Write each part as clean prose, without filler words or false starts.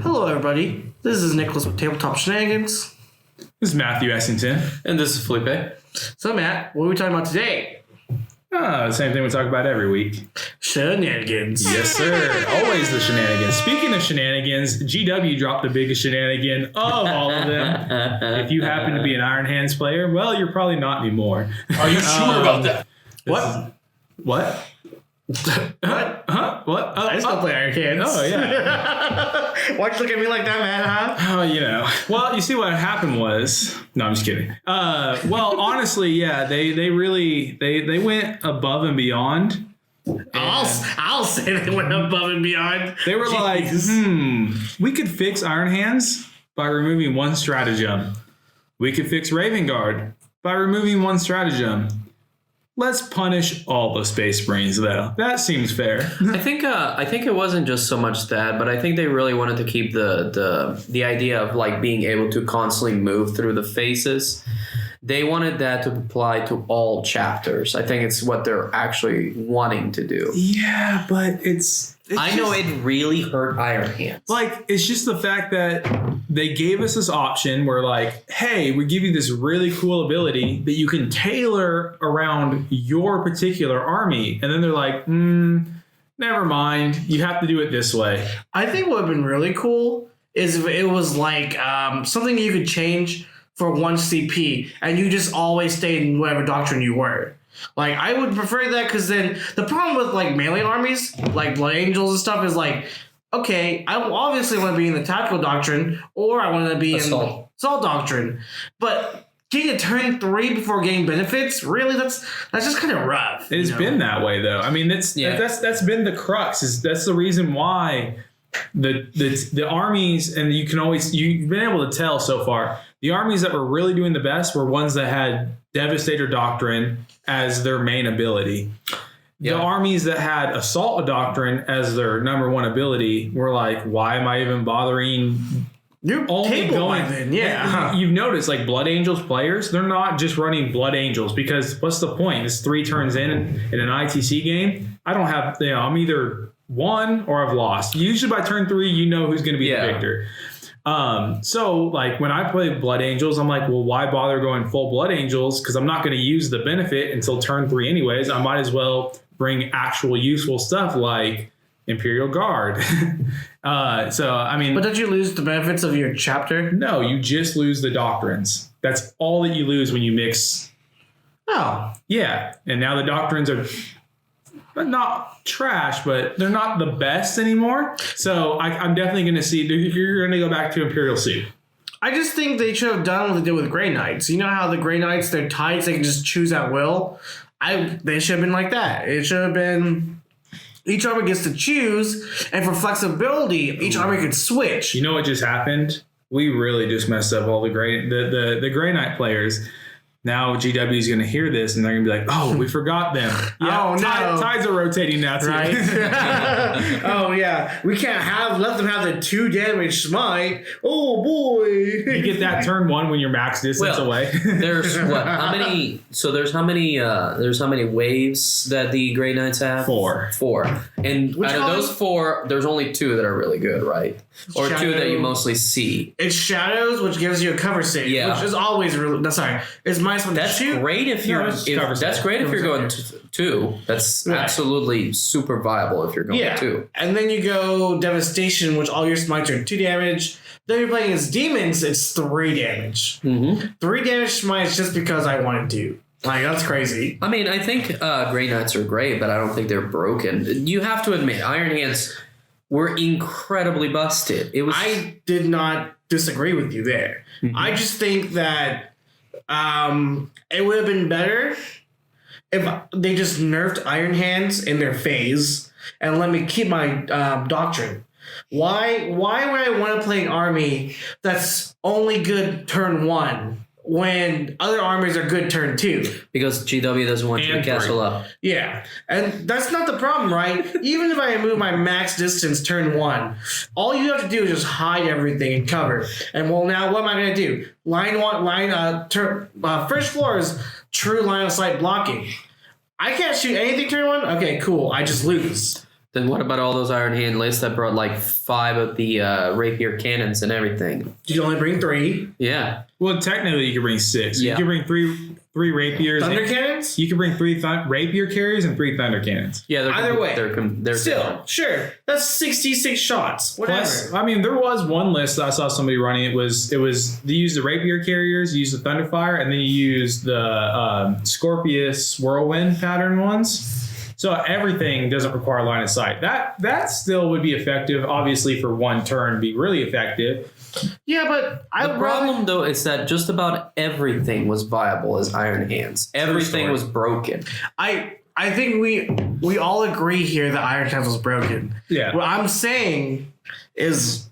Hello, everybody. This is Nicholas with Tabletop Shenanigans. This is Matthew Essington. And this is Felipe. So, Matt, what are we talking about today? The same thing we talk about every week. Shenanigans. Yes, sir. Always the shenanigans. Speaking of shenanigans, GW dropped the biggest shenanigan of all of them. If you happen to be an Iron Hands player, well, you're probably not anymore. Are you sure about that? What? What? What? Huh? What? I just don't play Iron Hands. Oh, yeah. Why'd you look at me like that, man, huh? Oh, you know. Well, you see what happened was... No, I'm just kidding. Well, honestly, yeah, they really... They went above and beyond. I'll say they went above and beyond. They were like, we could fix Iron Hands by removing one stratagem. We could fix Raven Guard by removing one stratagem. Let's punish all the Space Marines, though. That seems fair. I think it wasn't just so much that, but I think they really wanted to keep the idea of like being able to constantly move through the phases. They wanted that to apply to all chapters. I think it's what they're actually wanting to do. Yeah, but it's I know it really hurt Iron Hands. like, it's just the fact that they gave us this option where like, hey, we give you this really cool ability that you can tailor around your particular army. And then they're like, never mind. You have to do it this way. I think what would have been really cool is if it was like something you could change for one CP and you just always stayed in whatever doctrine you were. Like, I would prefer that because then the problem with like melee armies, like Blood Angels and stuff, is like, okay, I obviously want to be in the tactical doctrine or I want to be in Assault Doctrine. But getting a turn 3 before getting benefits, really, that's just kind of rough. It's been that way, though. I mean, that's been the crux. That's the reason why the armies, and you've been able to tell so far, the armies that were really doing the best were ones that had Devastator Doctrine as their main ability. The armies that had Assault Doctrine as their number one ability were like, why am I even bothering? You're only going then, yeah. You've noticed, like, Blood Angels players, they're not just running Blood Angels because what's the point? It's 3 turns in an ITC game. I don't have, I'm either won or I've lost. Usually by turn 3, you know who's going to be the victor. So like when I play Blood Angels, I'm like, well, why bother going full Blood Angels? Because I'm not going to use the benefit until turn 3 anyways. I might as well bring actual useful stuff like Imperial Guard. So, I mean... But don't you lose the benefits of your chapter? No, you just lose the doctrines. That's all that you lose when you mix. Oh. Yeah. And now the doctrines are not trash, but they're not the best anymore. So I'm definitely going to see... You're going to go back to Imperial Suit. I just think they should have done what they did with Grey Knights. You know how the Grey Knights, they're tights, they can just choose at will? They should have been like that. It should have been... Each army gets to choose, and for flexibility, each army could switch. You know what just happened? We really just messed up all the Grey Knight players. Now GW is going to hear this, and they're going to be like, oh, we forgot them. Yeah, oh, no. Tides are rotating now, too. Right? Oh, yeah. We can't let them have the 2 damage smite. Oh, boy. You get that turn 1 when you're max distance away. There's what? How many? So there's how many waves that the Grey Knights have? 4. And out of those 4, there's only 2 that are really good, right? Or Shadow. 2 that you mostly see. It's Shadows, which gives you a cover save. Yeah. Which is always really... No, sorry. It's minus 1 to shoot. Great if you're... That's great if you're going 2. That's absolutely super viable if you're going 2. And then you go Devastation, which all your smites are 2 damage. Then you're playing as Demons, it's 3 damage. 3 damage smites just because I wanted to. Like, that's crazy. I mean, I think Grey Knights are great, but I don't think they're broken. You have to admit, Iron Hands were incredibly busted. I did not disagree with you there. I just think that it would have been better if they just nerfed Iron Hands in their phase and let me keep my doctrine. Why would I want to play an army that's only good turn 1 when other armies are good turn 2? Because GW doesn't want you to castle up. Yeah. And that's not the problem, right? Even if I move my max distance turn 1, all you have to do is just hide everything and cover. And well, now what am I going to do? First floor is true line of sight blocking. I can't shoot anything turn 1? Okay, cool. I just lose. Then what about all those Iron Hand lists that brought like 5 of the rapier cannons and everything? Did you only bring 3? Yeah. Well, technically, you could bring 6. Yeah. You could bring three rapiers. Thunder cannons? You could bring 3 rapier carriers and 3 thunder cannons. Yeah. Either way. They're Still, different. sure. That's 66 shots. Whatever. Plus, I mean, there was one list that I saw somebody running. It was they used the rapier carriers, you used the thunderfire, and then you used the Scorpius whirlwind pattern ones. So everything doesn't require line of sight. That still would be effective. Obviously, for one turn, be really effective. Yeah, but The problem, though, is that just about everything was viable as Iron Hands. Everything was broken. I think we all agree here that Iron Hands was broken. Yeah. What I'm saying is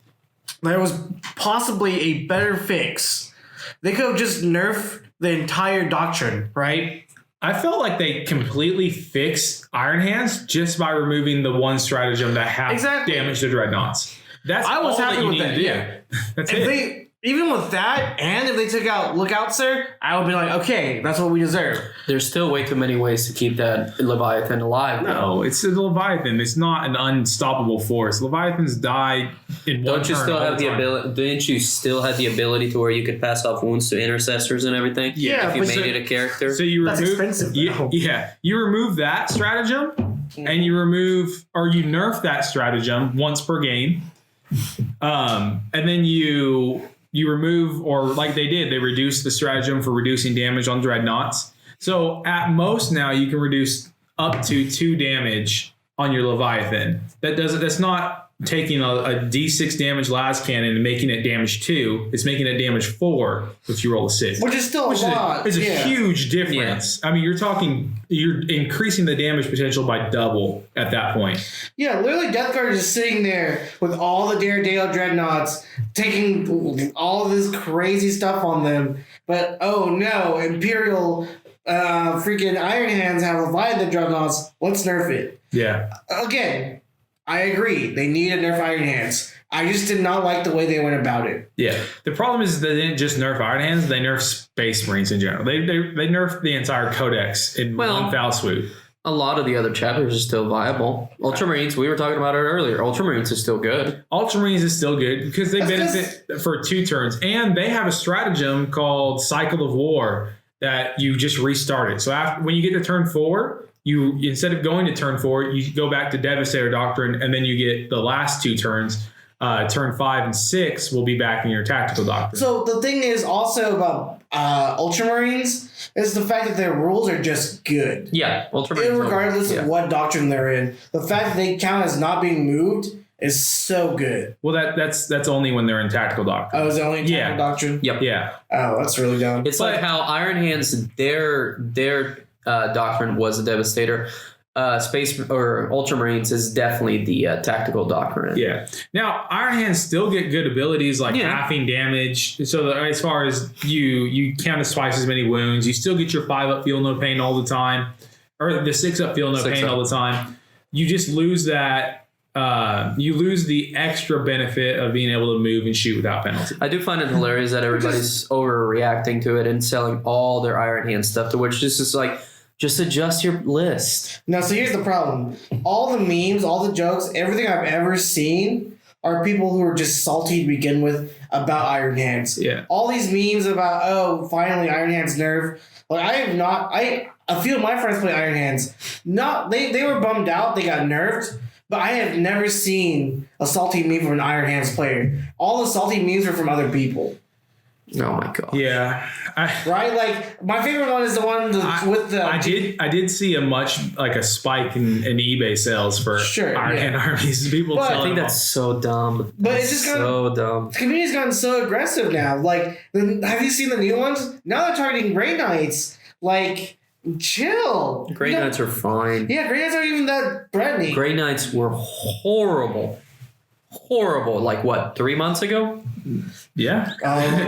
there was possibly a better fix. They could have just nerfed the entire doctrine, right? I felt like they completely fixed Iron Hands just by removing the one stratagem that half damage the dreadnoughts. I was happy with that. Yeah. That's it. Even with that, and if they took out Lookout Sir, I would be like, okay, that's what we deserve. There's still way too many ways to keep that Leviathan alive. No, it's a Leviathan. It's not an unstoppable force. Leviathans die in one Don't you turn still all have the time. ability? Didn't you still have the ability to where you could pass off wounds to intercessors and everything? Yeah, if you but made it a character. So you That's remove, expensive, though. you remove that stratagem, and you nerf that stratagem once per game, and then you remove, or like they did, they reduced the stratagem for reducing damage on dreadnoughts. So at most now you can reduce up to 2 damage on your Leviathan. That's not taking a D6 damage las cannon and making it damage 2. It's making it damage 4 if you roll a 6. Which is still a lot. It's a huge difference. Yeah. I mean, you're increasing the damage potential by double at that point. Yeah, literally Death Guard is just sitting there with all the Daredale dreadnoughts, taking all this crazy stuff on them. But oh no, Imperial freaking Iron Hands have Leviathan dreadnoughts. Let's nerf it. Yeah. Again, I agree. They need to nerf Iron Hands. I just did not like the way they went about it. Yeah. The problem is they didn't just nerf Iron Hands, they nerfed Space Marines in general. They nerfed the entire codex in one foul swoop. A lot of the other chapters are still viable. Ultramarines, we were talking about it earlier. Ultramarines is still good. Ultramarines is still good because they benefit for 2 turns. And they have a stratagem called Cycle of War that you just restarted. So when you get to turn 4, you instead of going to turn 4, you go back to Devastator Doctrine, and then you get the last 2 turns. Turn 5 and 6 will be back in your Tactical Doctrine. So the thing is also about Ultramarines is the fact that their rules are just good. Yeah, Ultramarines. Regardless of what doctrine they're in, the fact that they count as not being moved is so good. Well, that's only when they're in Tactical Doctrine. Oh, is it only in Tactical Doctrine? Yep. Yeah. Oh, that's really dumb. It's like how Iron Hands, their doctrine was a Devastator. Space or Ultramarines is definitely the Tactical Doctrine. Yeah. Now, Iron Hands still get good abilities like halving damage. So as far as you count as twice as many wounds, you still get your 5-up feel no pain all the time, or the 6-up feel no pain all the time. You just lose that. You lose the extra benefit of being able to move and shoot without penalty. I do find it hilarious that everybody's overreacting to it and selling all their Iron Hand stuff, to which this is like, just adjust your list. Now, so here's the problem. All the memes, all the jokes, everything I've ever seen are people who are just salty to begin with about Iron Hands. Yeah. All these memes about, oh, finally Iron Hands nerf. Like, I have not... A few of my friends play Iron Hands. They were bummed out they got nerfed, but I have never seen a salty meme from an Iron Hands player. All the salty memes are from other people. Oh my god. Yeah. Right? Like, my favorite one is the one with the... I did see a spike in eBay sales for Iron Hand armies. People But I think that's so dumb. But it's just so dumb. The community's gotten so aggressive now. Like, have you seen the new ones? Now they're targeting Grey Knights. Like, chill. Grey Knights are fine. Yeah, Grey Knights aren't even that threatening. Grey Knights were horrible. Horrible. Like what, 3 months ago? Yeah.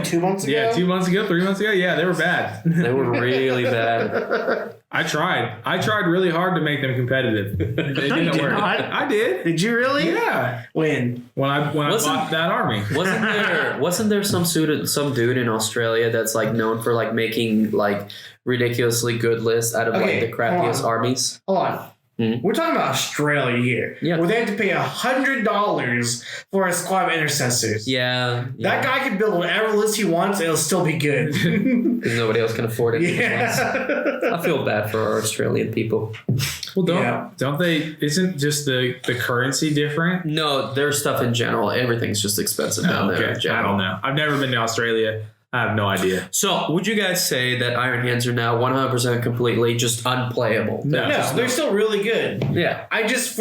2 months ago? Yeah, 2 months ago, 3 months ago. Yeah, they were bad. They were really bad. I tried really hard to make them competitive. It didn't work. I did. Did you really? Yeah. When I bought that army. Wasn't there some dude in Australia that's like known for like making like ridiculously good lists out of like the crappiest armies? Hold on. We're talking about Australia here, where they have to pay $100 for a squad of intercessors. Yeah. That guy can build whatever list he wants, and it'll still be good. Because nobody else can afford it. Yeah. I feel bad for our Australian people. Well, don't they? Isn't just the currency different? No, their stuff in general, everything's just expensive down there. In general. I don't know. I've never been to Australia. I have no idea. So, would you guys say that Iron Hands are now 100% completely just unplayable? No, they're still really good. Yeah. I just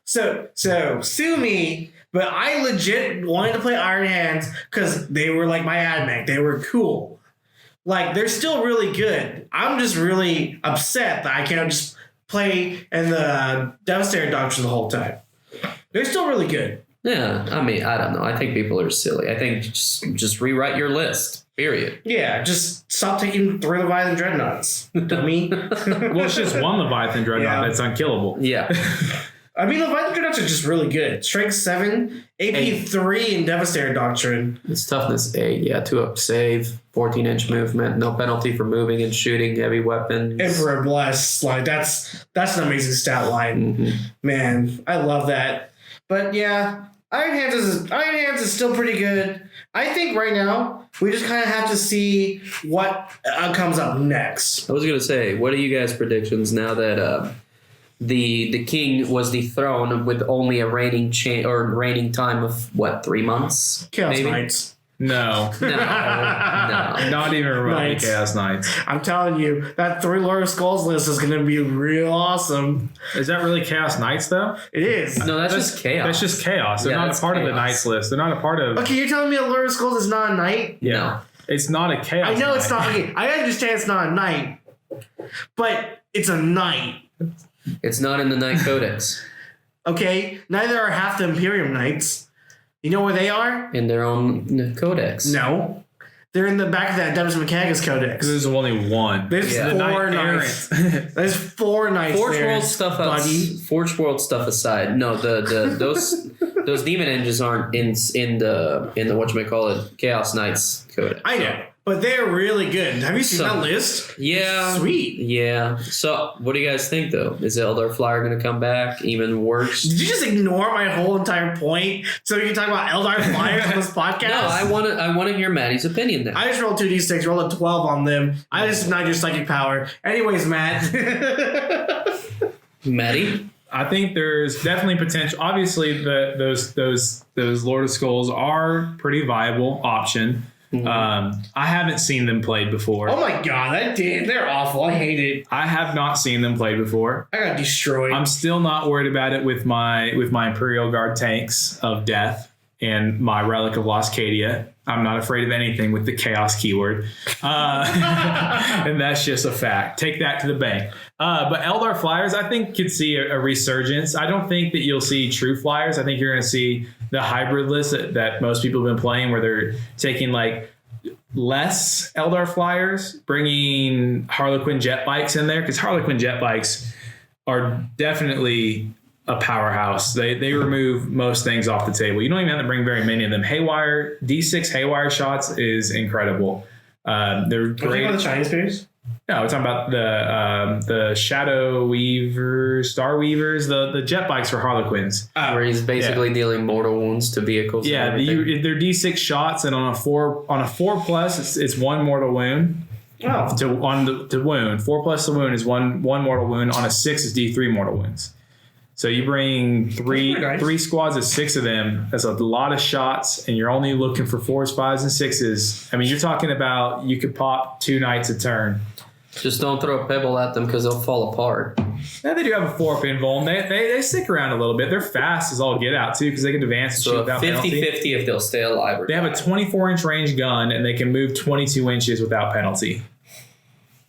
so sue me, but I legit wanted to play Iron Hands because they were like my admech. They were cool. Like, they're still really good. I'm just really upset that I can't just play in the Devastator Doctrine the whole time. They're still really good. Yeah, I mean, I don't know. I think people are silly. I think just rewrite your list. Period. Yeah, just stop taking 3 Leviathan Dreadnoughts, dummy. Well, it's just 1 Leviathan Dreadnought that's unkillable. Yeah. I mean, Leviathan Dreadnoughts are just really good. Strength 7, AP 3 in Devastator Doctrine. It's toughness 8, 2-up save, 14-inch movement, no penalty for moving and shooting heavy weapons. Emperor Bless, like that's an amazing stat line. Mm-hmm. Man, I love that. But yeah, Iron Hands is still pretty good. I think right now we just kind of have to see what comes up next. I was gonna say, what are you guys' predictions now that the king was dethroned with only a reigning time of 3 months? Chaos maybe? Knights. No. No. Not even remotely Knights. Chaos Knights. I'm telling you, that 3 Lord of Skulls list is going to be real awesome. Is that really Chaos Knights, though? It is. No, that's just chaos. That's just chaos. They're not a part of the Knights list. They're not a part of... Okay, you're telling me a Lord of Skulls is not a knight? Yeah. No. It's not a chaos I know knight. it's not. Okay, I understand it's not a knight, but it's a knight. It's not in the Knight Codex. Okay, neither are half the Imperium Knights. You know where they are? In their own codex. No. They're in the back of that Demus Mechanicus Codex. There's only one. There's Yeah. 4 knights. There's 4 knights Forge there, World stuff buddy. Forge World stuff aside, no, those demon engines aren't in the whatchamacallit Chaos Knights codex. I know, but they're really good. Have you seen that list? Yeah. Sweet. Yeah. So, what do you guys think, though? Is Eldar Flyer going to come back even worse? Did you just ignore my whole entire point so we can talk about Eldar Flyers on this podcast? No, I want to hear Maddie's opinion there. I just rolled 2d6, rolled a 12 on them. I just denied your psychic power. Anyways, Matt. Maddie? I think there's definitely potential. Obviously, those Lord of Skulls are pretty viable option. Mm-hmm. I haven't seen them played before. Oh my god, they're awful. I hate it. I have not seen them played before. I got destroyed. I'm still not worried about it with my Imperial Guard tanks of death and my Relic of Lost Cadia. I'm not afraid of anything with the chaos keyword. And that's just a fact. Take that to the bank. But Eldar Flyers, I think, could see a resurgence. I don't think that you'll see true Flyers. I think you're going to see the hybrid list that most people have been playing, where they're taking like less Eldar Flyers, bringing Harlequin jet bikes in there, because Harlequin jet bikes are definitely a powerhouse. They remove most things off the table. You don't even have to bring very many of them. Haywire, D6 Haywire shots is incredible. They're great. Are you talking about the Chinese spears? No, we're talking about the Shadow Weavers, Star Weavers, the jet bikes for Harlequins. Where he's basically dealing mortal wounds to vehicles. Yeah, they're D6 shots, and on a 4+, it's 1 mortal wound. Oh. To wound. 4+ the wound is one mortal wound. On a 6 is D3 mortal wounds. So you bring three squads of 6 of them. That's a lot of shots, and you're only looking for 4s, 5s, and 6s. I mean, you're talking about you could pop 2 knights a turn. Just don't throw a pebble at them because they'll fall apart. Yeah, they do have a 4-pin Volm. They stick around a little bit. They're fast as all get out, too, because they can advance and shoot So without penalty. 50-50 if they'll stay alive or They have a 24-inch range gun, and they can move 22 inches without penalty.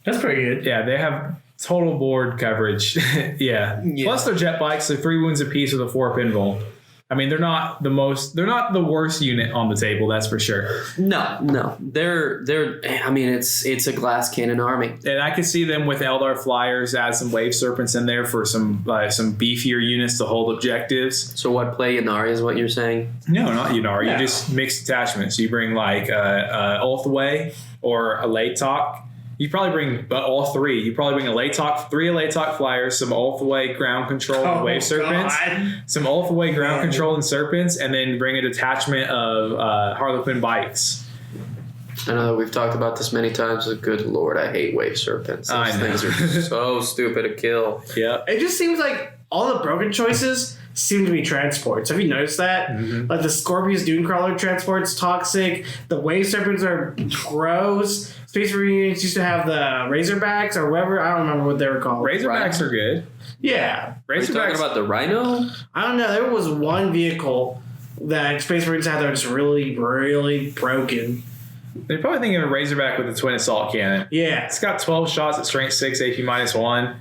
That's pretty good. Yeah, they have total board coverage. Yeah. Plus their jet bikes, so 3 wounds apiece with a 4-pin Volm. I mean, they're not the worst unit on the table, that's for sure. No. They're I mean, it's a glass cannon army. And I could see them with Eldar Flyers, add some Wave Serpents in there for some beefier units to hold objectives. So what, play Yanari is what you're saying? No, not Yunari. No. You just mix attachments. You bring like Ulthway or a Laytok. You probably bring all three. You probably bring three Elatok flyers, some Ulthaway ground control and wave serpents, some Ulthaway ground control and serpents, and then bring a detachment of Harlequin bikes. I know that we've talked about this many times, but good lord, I hate wave serpents. Those things are so stupid to kill. Yeah. It just seems like all the broken choices seem to be transports. Have you noticed that? Mm-hmm. Like the Scorpius Dunecrawler transport's toxic. The wave serpents are gross. Space Marines used to have the Razorbacks or whatever. I don't remember what they were called. Razorbacks are good. Yeah. Are you talking about the Rhino? I don't know. There was one vehicle that Space Marines had that was really, really broken. They're probably thinking of a Razorback with a twin assault cannon. Yeah. It's got 12 shots at strength 6, AP -1.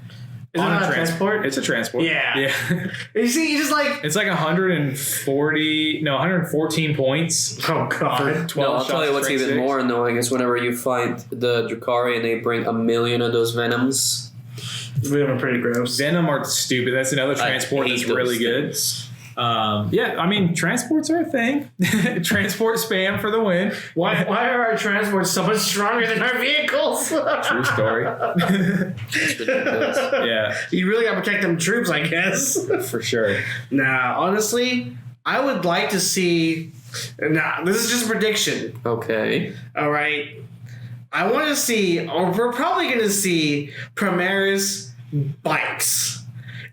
Is it not a transport? It's a transport. Yeah. You see, you just like... It's like 114 points. Oh, God. 12 I'll tell you what's even more annoying is whenever you find the Drukhari and they bring 1 million of those Venoms. Venom are pretty gross. Venom are stupid. That's another transport that's really good. Yeah, I mean, transports are a thing. Transport spam for the win. Why are our transports so much stronger than our vehicles? True story. Yeah. You really got to protect them troops, I guess. For sure. Nah, honestly, I would like to see... Nah, this is just a prediction. Okay. All right. I want to see, or we're probably going to see Primaris bikes.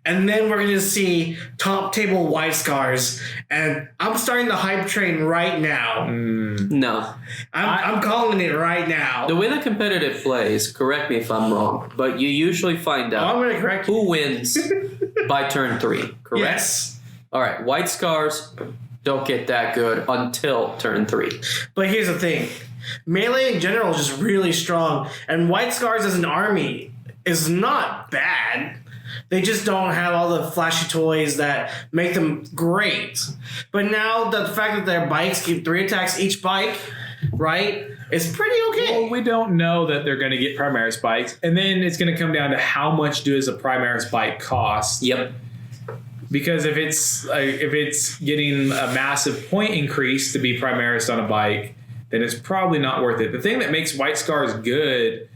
And then we're going to see top table White Scars. And I'm starting the hype train right now. No. I'm calling it right now. The way the competitive plays, correct me if I'm wrong, but you usually find out I'm going to correct you. who wins by turn 3, correct? Yes. All right, White Scars don't get that good until turn 3. But here's the thing. Melee in general is just really strong. And White Scars as an army is not bad. They just don't have all the flashy toys that make them great. But now the fact that their bikes get 3 attacks each bike, right, is pretty okay. Well, we don't know that they're going to get Primaris bikes. And then it's going to come down to how much does a Primaris bike cost. Yep. Because if it's getting a massive point increase to be Primaris on a bike, then it's probably not worth it. The thing that makes White Scars good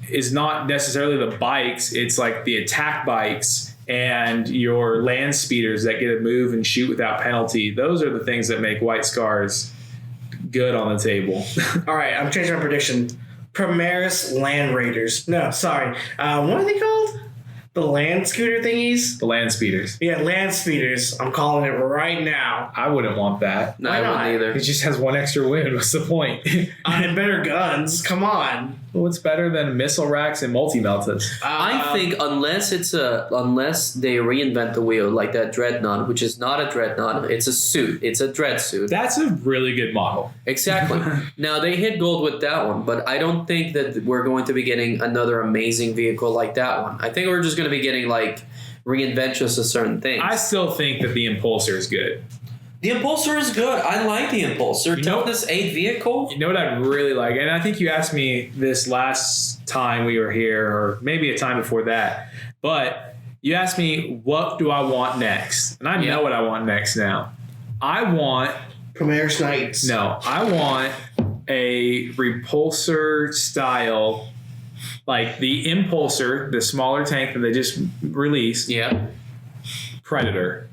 is not necessarily the bikes. It's like the attack bikes and your land speeders that get to move and shoot without penalty. Those are the things that make White Scars good on the table. All right, I'm changing my prediction. Primaris Land Raiders. No, sorry. What are they called? The land scooter thingies? The land speeders. Yeah, land speeders. I'm calling it right now. I wouldn't want that. No, I wouldn't either. It just has one extra win. What's the point? And better guns. Come on. What's better than missile racks and multi-meltas? I think unless they reinvent the wheel like that Dreadnought, which is not a Dreadnought, it's a suit. It's a dread suit. That's a really good model. Exactly. Now, they hit gold with that one, but I don't think that we're going to be getting another amazing vehicle like that one. I think we're just going to be getting, like, reinventions of certain things. I still think that the Impulsor is good. The Impulsor is good. I like the Impulsor. Toughness 8 vehicle. You know what I'd really like? And I think you asked me this last time we were here, or maybe a time before that. But you asked me, what do I want next? And I know what I want next now. I want... Primaris Knights. No, I want a Repulsor style, like the Impulsor, the smaller tank that they just released. Yeah. Predator.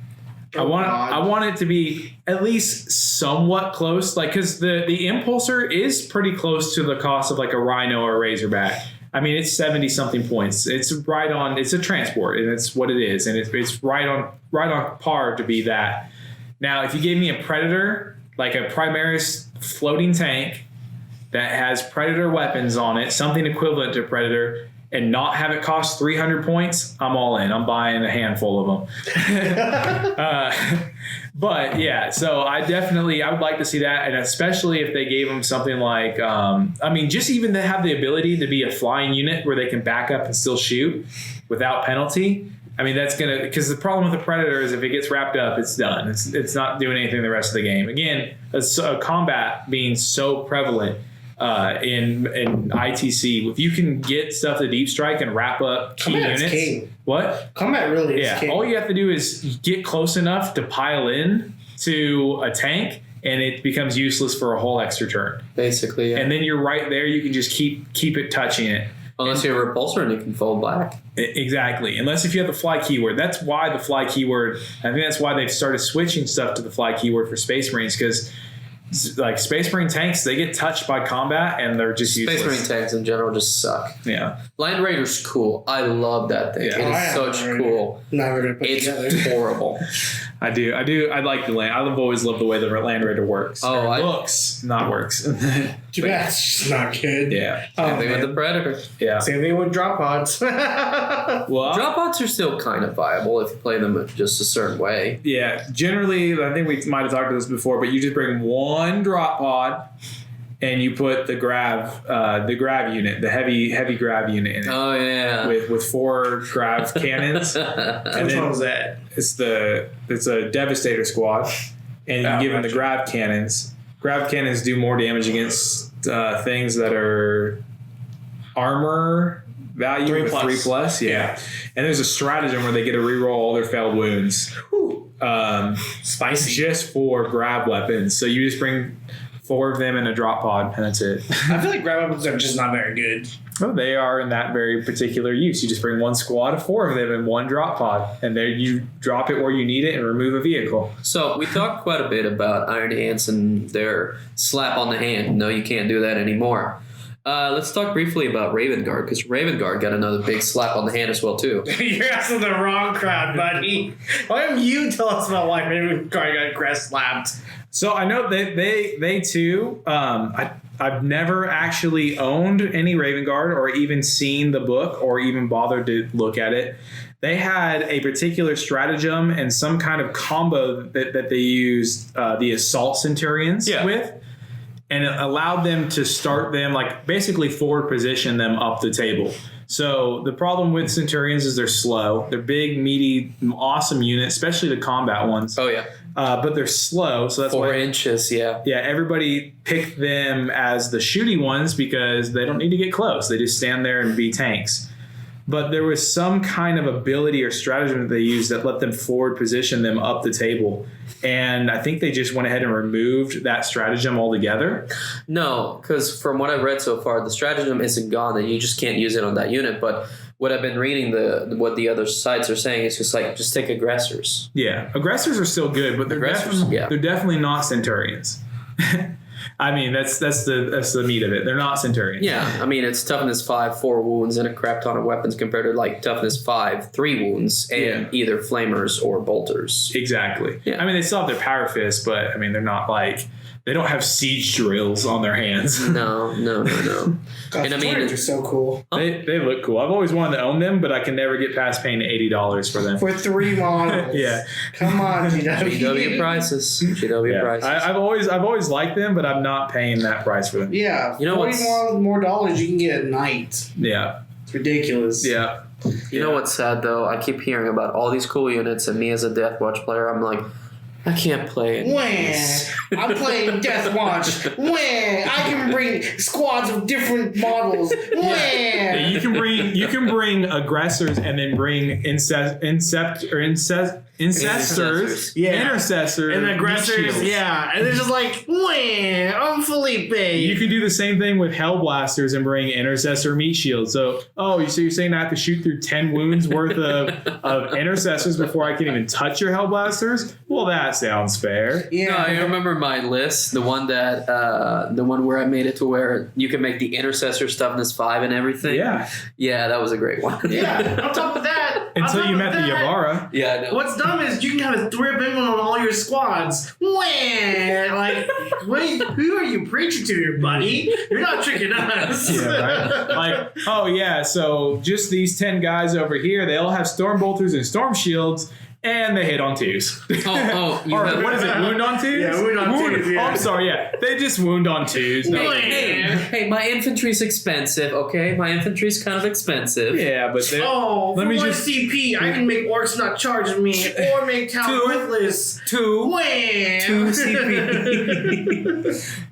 I want it to be at least somewhat close, like, because the Impulsor is pretty close to the cost of like a Rhino or a Razorback. I mean, it's 70 something points. It's right on. It's a transport, and it's what it is, and it's right on par to be that. Now, if you gave me a Predator, like a Primaris floating tank that has Predator weapons on it, something equivalent to Predator, and not have it cost 300 points, I'm all in. I'm buying a handful of them. But yeah, so I would like to see that. And especially if they gave them something like, just even to have the ability to be a flying unit where they can back up and still shoot without penalty. I mean, that's going to, because the problem with the Predator is if it gets wrapped up, it's done. It's not doing anything the rest of the game. Again, a combat being so prevalent in ITC, if you can get stuff to deep strike and wrap up key Combat's units. King. What? Combat really is king. All you have to do is get close enough to pile in to a tank, and it becomes useless for a whole extra turn. Basically, yeah. And then you're right there. You can just keep it touching it. Unless you have a repulsor and you can fold back. Exactly. Unless if you have the fly keyword. That's why the fly keyword, I think that's why they've started switching stuff to the fly keyword for Space Marines, because like Space Marine tanks, they get touched by combat and they're just useless. Space Marine tanks in general just suck. Yeah. Land Raider's cool. I love that thing. Yeah. It is such cool. Never gonna put it together. It's horrible. I do. I like the land. I've always loved the way the Land Raider works. Oh, looks, not works. Too bad it's just not good. Yeah. Same thing with the Predator. Yeah. Same thing with drop pods. Well, Drop pods are still kind of viable if you play them just a certain way. yeah. Generally, I think we might have talked about this before, but you just bring one drop pod and you put the grav unit, the heavy grav unit in it. Oh yeah. With 4 grav cannons. And Which then one was that? it's a Devastator squad, and you give them the grav cannons. Grav cannons do more damage against things that are armor value 3+. 3+. Yeah. And there's a stratagem where they get to reroll all their failed wounds. Spicy. Just for grab weapons. So you just bring 4 of them in a drop pod, and that's it. I feel like grab weapons are just not very good. Well, they are in that very particular use. You just bring one squad of 4 of them in one drop pod, and there you drop it where you need it and remove a vehicle. So we talked quite a bit about Iron Ants and their slap on the hand. No, you can't do that anymore. Let's talk briefly about Raven Guard, because Raven Guard got another big slap on the hand as well too. You're asking the wrong crowd, buddy. Why don't you tell us about why Raven Guard got grass slapped? So I know they too. I've never actually owned any Raven Guard or even seen the book or even bothered to look at it. They had a particular stratagem and some kind of combo that they used the Assault Centurions with. And it allowed them to start them, like basically forward position them up the table. So the problem with Centurions is they're slow. They're big, meaty, awesome units, especially the combat ones. Oh yeah. But they're slow, so that's 4 why. inches, yeah. Yeah, everybody picked them as the shooty ones because they don't need to get close. They just stand there and be tanks. But there was some kind of ability or stratagem that they used that let them forward position them up the table. And I think they just went ahead and removed that stratagem altogether. No, because from what I've read so far, the stratagem isn't gone, and you just can't use it on that unit. But what I've been reading, what the other sites are saying is just take aggressors. Yeah, aggressors are still good, but they're definitely not Centurions. I mean, that's the meat of it. They're not Centurions. Yeah, I mean, it's toughness 5, 4 wounds, and a crap ton of weapons compared to like toughness 5, 3 wounds, and either flamers or bolters. Exactly. Yeah. I mean, they still have their power fists, but I mean, they're not like, they don't have siege drills on their hands. No. God, And I mean, are so cool. They look cool. I've always wanted to own them, but I can never get past paying $80 for them. For 3 models. Yeah. Come on, GW prices. GW prices. I've always liked them, but I'm not paying that price for them. Yeah. You know $40 more dollars you can get a knight. Yeah. It's ridiculous. Yeah. You know what's sad though? I keep hearing about all these cool units, and me as a Deathwatch player, I'm like, I can't play it. When I'm playing Death Watch, when I can bring squads of different models, when Yeah, you can bring aggressors and then bring intercessors, and aggressors, yeah, and it's just like, when I'm Felipe. You can do the same thing with Hellblasters and bring intercessor meat shield. So you're saying I have to shoot through 10 wounds worth of intercessors before I can even touch your Hellblasters? Well, that sounds fair. Yeah, No, I remember my list, the one where I made it to where you can make the intercessor toughness 5 and everything. Yeah, that was a great one. Yeah. On top of that, Until you met the Yavara. Yeah, I know. What's dumb is you can have a 3 penguin on all your squads. When like, wait, who are you preaching to here, buddy? You're not tricking us. Yeah, right? Like, so just these 10 guys over here, they all have storm bolters and storm shields, and they hit on 2s. What is it? Wound on 2s? Yeah, wound on 2s, yeah. Oh, I'm sorry, yeah. They just wound on 2s. No. Hey, my infantry's expensive, okay? My infantry's kind of expensive. Yeah, but let me just CP. I can make orcs not charge me, or make town worthless. 2 CP.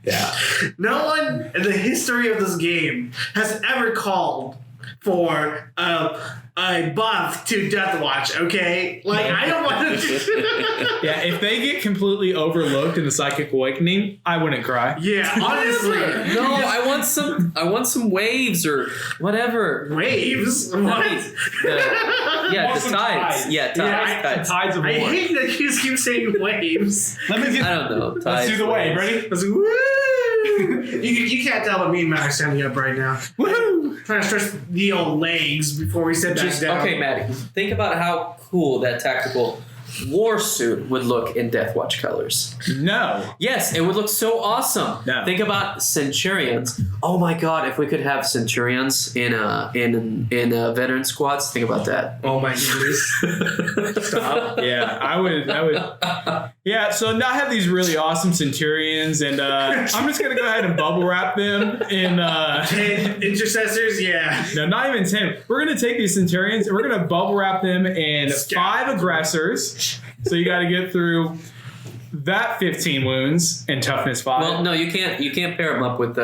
Yeah. No one in the history of this game has ever called for a buff to Death Watch, okay? Like, I don't want to... Yeah, if they get completely overlooked in the Psychic Awakening, I wouldn't cry. Yeah, honestly. No, I want some waves or whatever. Waves? What? The tides. Yeah, tides. Tides of war. I hate that you just keep saying waves. Let me get. I don't know. Let's do the wave. Ready? Let's go, woo! You can't tell what me and Matt are standing up right now. Woohoo! Trying to stretch the old legs before we sit back down. Okay, Maddie. Think about how cool that tactical war suit would look in Death Watch colors. No. Yes, it would look so awesome. No. Think about Centurions. Oh my God! If we could have Centurions in veteran squads, think about that. Oh my goodness. Stop. Yeah, I would. Yeah, so now I have these really awesome Centurions, and I'm just gonna go ahead and bubble wrap them in. 10 intercessors, yeah. No, not even 10. We're gonna take these Centurions and we're gonna bubble wrap them in 5 aggressors. So you got to get through that 15 wounds and toughness 5. Well, no, you can't pair them up with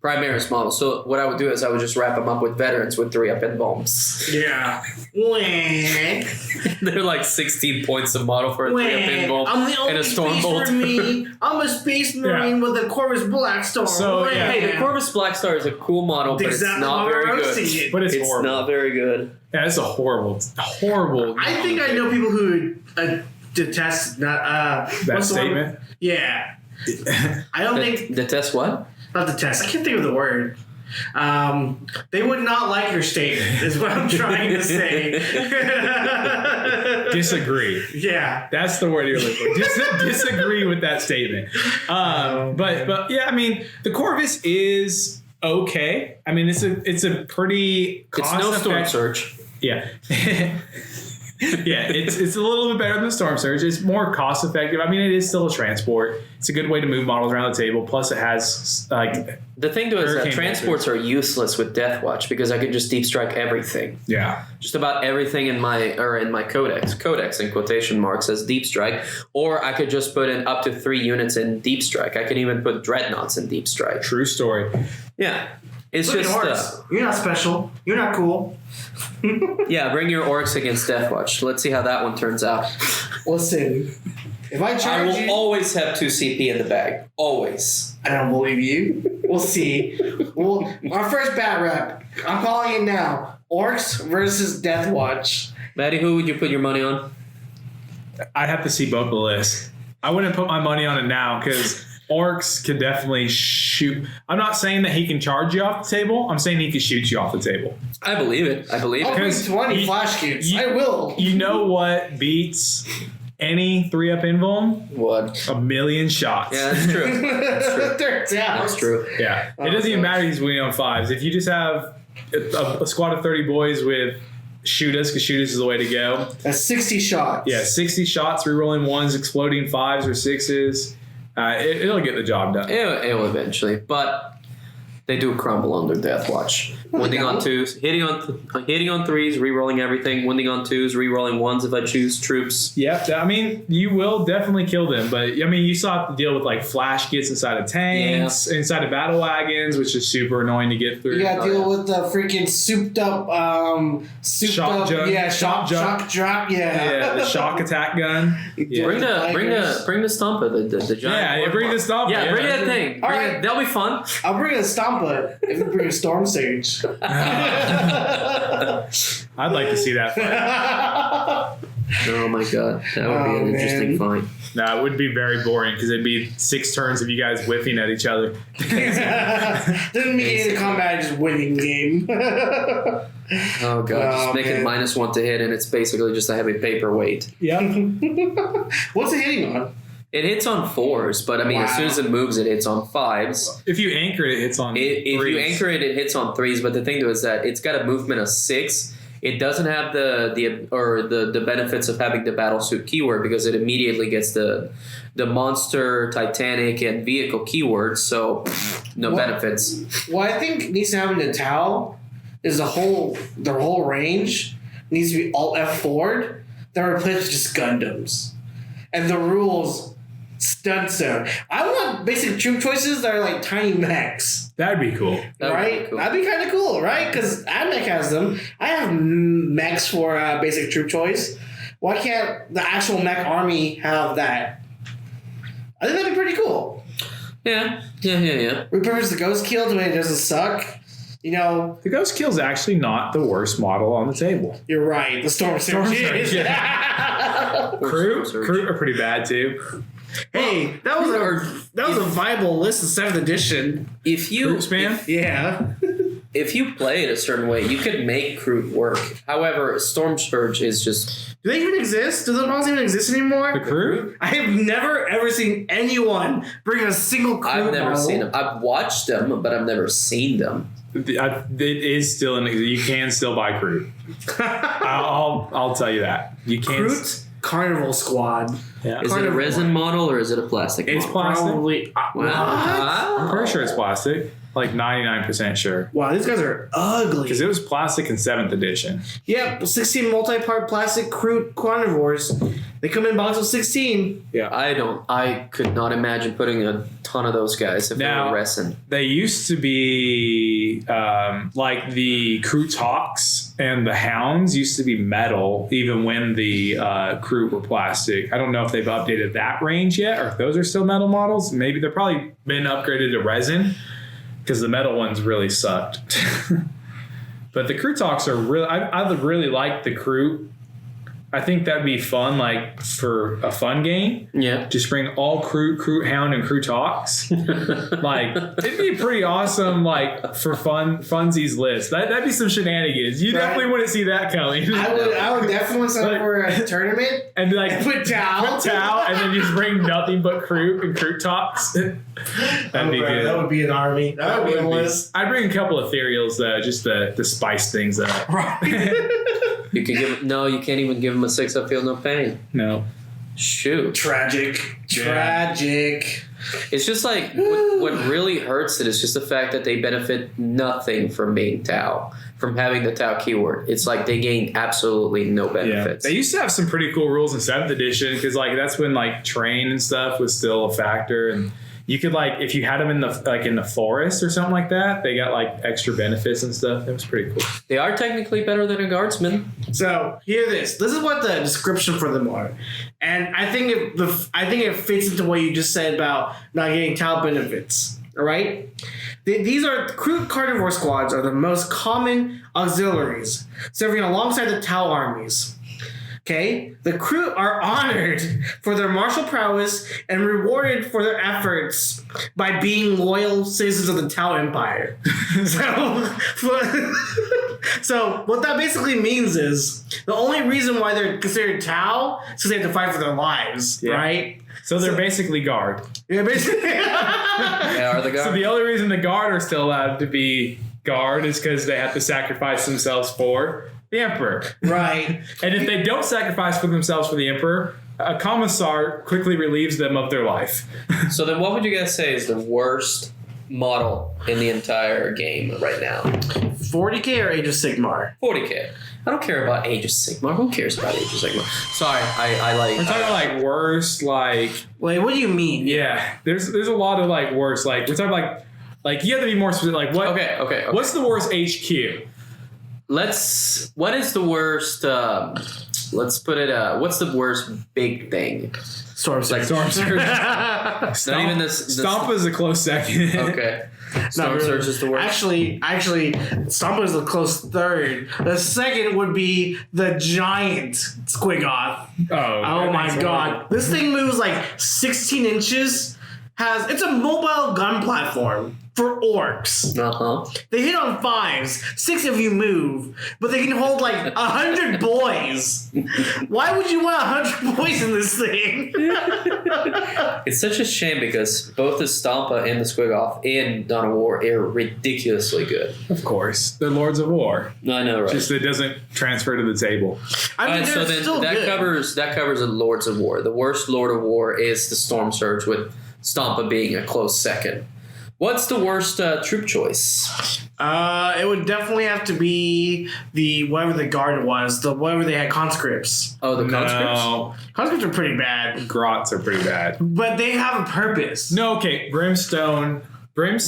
Primaris model. So what I would do is I would just wrap them up with veterans with 3-up invulns. Yeah. They're like 16 points of model for a 3-up invuln I'm the only and a storm space bolt. for me. I'm a space marine with a Corvus Blackstorm. So, yeah. Hey, the Corvus Blackstar is a cool model, but it's not very good. But it's It's horrible. not very good. Yeah, it's a horrible. I think I know people who detest not That statement. Yeah. I don't think The test what? not the test. I can't think of the word. They would not like your statement. Is what I'm trying to say. Disagree. Yeah. That's the word you're looking for. Disagree with that statement. But yeah, I mean, the Corvus is okay. I mean, it's a pretty It's no storm surge. Yeah. Yeah, it's a little bit better than the Storm Surge. It's more cost effective. I mean, it is still a transport. It's a good way to move models around the table. Plus, it has like The thing though is that Hurricane transports are useless with Death Watch because I can just deep strike everything. yeah. Just about everything in my codex in quotation marks as deep strike, or I could just put in up to 3 units in deep strike. I can even put dreadnoughts in deep strike. True story. Yeah, it's Look just at Horus. You're not special. You're not cool. yeah. Bring your orcs against Death Watch. Let's see how that one turns out. Listen, if I I charge will you, always have 2 CP in the bag. Always. I don't believe you. We'll see. Well, our first bat rep. I'm calling it now. Orcs versus Death Watch. Maddie, who would you put your money on? I'd have to see both the lists. I wouldn't put my money on it now because Orcs can definitely shoot. I'm not saying that he can charge you off the table. I'm saying he can shoot you off the table. I believe it. I believe I'll it. bring Because 20 you- flash cubes. you- I will. You know what beats any 3-up invuln? What? 1,000,000 shots. Yeah, that's true. That's true. They're down. That's true. Yeah. Oh, It doesn't even gosh. matter he's winning on 5s. If you just have a squad of 30 boys with shoot us, because shoot us is the way to go. That's 60 shots. Yeah, 60 shots, rerolling 1s, exploding 5s or 6s. It'll get the job done. It will eventually, but they do crumble under Death Watch. Winning on 2s, hitting on 3s, re-rolling everything. Winning on 2s, re-rolling 1s if I choose troops. Yeah, I mean, you will definitely kill them, but I mean, you still have to deal with like flash gets inside of tanks, inside of battle wagons, which is super annoying to get through. You gotta deal with the freaking souped up, Shock jug. yeah, shock drop, yeah. Yeah, the shock attack gun. Yeah, Bring the Stompa, the giant. yeah, bring the stomp. Yeah, bring that thing. All Bring right. it. That'll be fun. I'll bring a Stompa if you bring a Storm Sage. I'd like to see that fight. Oh my god, that would be Oh, an interesting man. fight. Nah, it would be very boring because it'd be 6 turns of you guys whiffing at each other. Doesn't mean any combat, just winning the game. Oh god, just make it man. -1 to hit, and it's basically just a heavy paperweight. Yeah. What's it hitting on? It hits on 4s, but I mean, as soon as it moves, it hits on 5s. If you anchor it, it's on. If you 3s. anchor it, it hits on 3s. But the thing though is that it's got a movement of 6. It doesn't have the benefits of having the battlesuit keyword because it immediately gets the monster, Titanic, and vehicle keywords. So no What? benefits. What I think needs to happen to Tau is their whole range needs to be alt F forward, then replaced with just Gundams. And the rules Studstone. I want basic troop choices that are like tiny mechs. That'd be cool. Right? That'd be kind of cool, right? Because AdMech has them. I have mechs for basic troop choice. Why can't the actual mech army have that? I think that'd be pretty cool. Yeah. Repurpose the Ghost Kill to when it doesn't suck. You know, The Ghost Kill's actually not the worst model on the table. you're right. The Storm Surge is. Crew are pretty bad too. Hey, that was a viable list in 7th edition. If you Crew spam? Yeah. if you play it a certain way, you could make Crew work. However, Storm Surge is just Do they even exist? Do those models even exist anymore? The Crew? I have never ever seen anyone bring a single crew I've never model. seen them. I've watched them, but I've never seen them. It is still you can still buy Crew. I'll tell you that. You can. Groot Carnival Squad. Yeah. Is it a resin model or is it a plastic It's model? plastic. Probably. Wow. I'm pretty sure it's plastic. Like 99% sure. Wow, these guys are ugly. Because it was plastic in 7th edition. Yep, 16 multi-part plastic Groot Carnivores. They come in box of 16. Yeah. I could not imagine putting a ton of those guys if they Now- were resin. They used to be like the Crew Hawks and the Hounds used to be metal even when the Crew were plastic. I don't know if they've updated that range yet or if those are still metal models. Maybe they're probably been upgraded to resin because the metal ones really sucked. But the Crew Talks are really, I would really like the Crew. I think that'd be fun, like for a fun game. Yeah. Just bring all Crew Hound, and Crew Talks. Like it'd be pretty awesome, like for funsies list. That'd be some shenanigans. You Right. definitely wouldn't see that coming. I would definitely sign up for a tournament. And like Put Tao. and then just bring nothing but Crew and Crew Talks. That'd be good. That would be an army. That would be a list. I'd bring a couple of ethereals though, just to spice things up. Right. You can give you can't even give them a 6 up feel no pain. No. Shoot. Tragic. It's just like what really hurts it is just the fact that they benefit nothing from being Tau, from having the Tau keyword. It's like they gain absolutely no Yeah, benefits. they used to have some pretty cool rules in 7th edition because like that's when like train and stuff was still a factor, and you could like if you had them in the forest or something like that, they got like extra benefits and stuff. That was pretty cool. They are technically better than a guardsman. So hear this. This is what the description for them are, and I think it fits into what you just said about not getting Tau benefits. All right, these are Crew Carnivore squads are the most common auxiliaries serving alongside the Tau armies. Okay, the Crew are honored for their martial prowess and rewarded for their efforts by being loyal citizens of the Tau Empire. So what that basically means is the only reason why they're considered Tau is because they have to fight for their lives, Yeah. right? So they're basically guard. Yeah, basically. They are the So guard. the only reason the guard are still allowed to be guard is because they have to sacrifice themselves for the emperor. Right. And if they don't sacrifice for themselves for the emperor, a commissar quickly relieves them of their life. So then what would you guys say is the worst model in the entire game right now? 40K or Age of Sigmar? 40K. I don't care about Age of Sigmar. Who cares about Age of Sigmar? Sorry, I like... We're talking like worst, like Wait, what do you mean? yeah. There's a lot of like worst, like we're talking like you have to be more specific. Like what? Okay. What's the worst HQ? What is the worst, let's put it, what's the worst big thing? Storm Like Surge. Storm Surge. Not even this. Stomp is a close second. Okay. Not Storm really. Surge is the worst. Actually, Stompa is the close third. The second would be the giant Squigoth. Oh my god. This thing moves like 16 inches. It's a mobile gun platform for orcs. Uh-huh. They hit on 5s. 6 of you move, but they can hold like 100 boys. Why would you want 100 boys in this thing? It's such a shame because both the Stompa and the Squigoth in Dawn of War are ridiculously good. Of course, they're Lords of War. I know, right? Just it doesn't transfer to the table. I mean, Alright, so they're then still that good. covers the Lords of War. The worst Lord of War is the Storm Surge with Stompa being a close second. What's the worst troop choice? It would definitely have to be whatever the guard was, whatever they had conscripts. Oh, the conscripts? No. Conscripts are pretty bad, Grots are pretty bad. but they have a purpose. No, okay. Brimstone.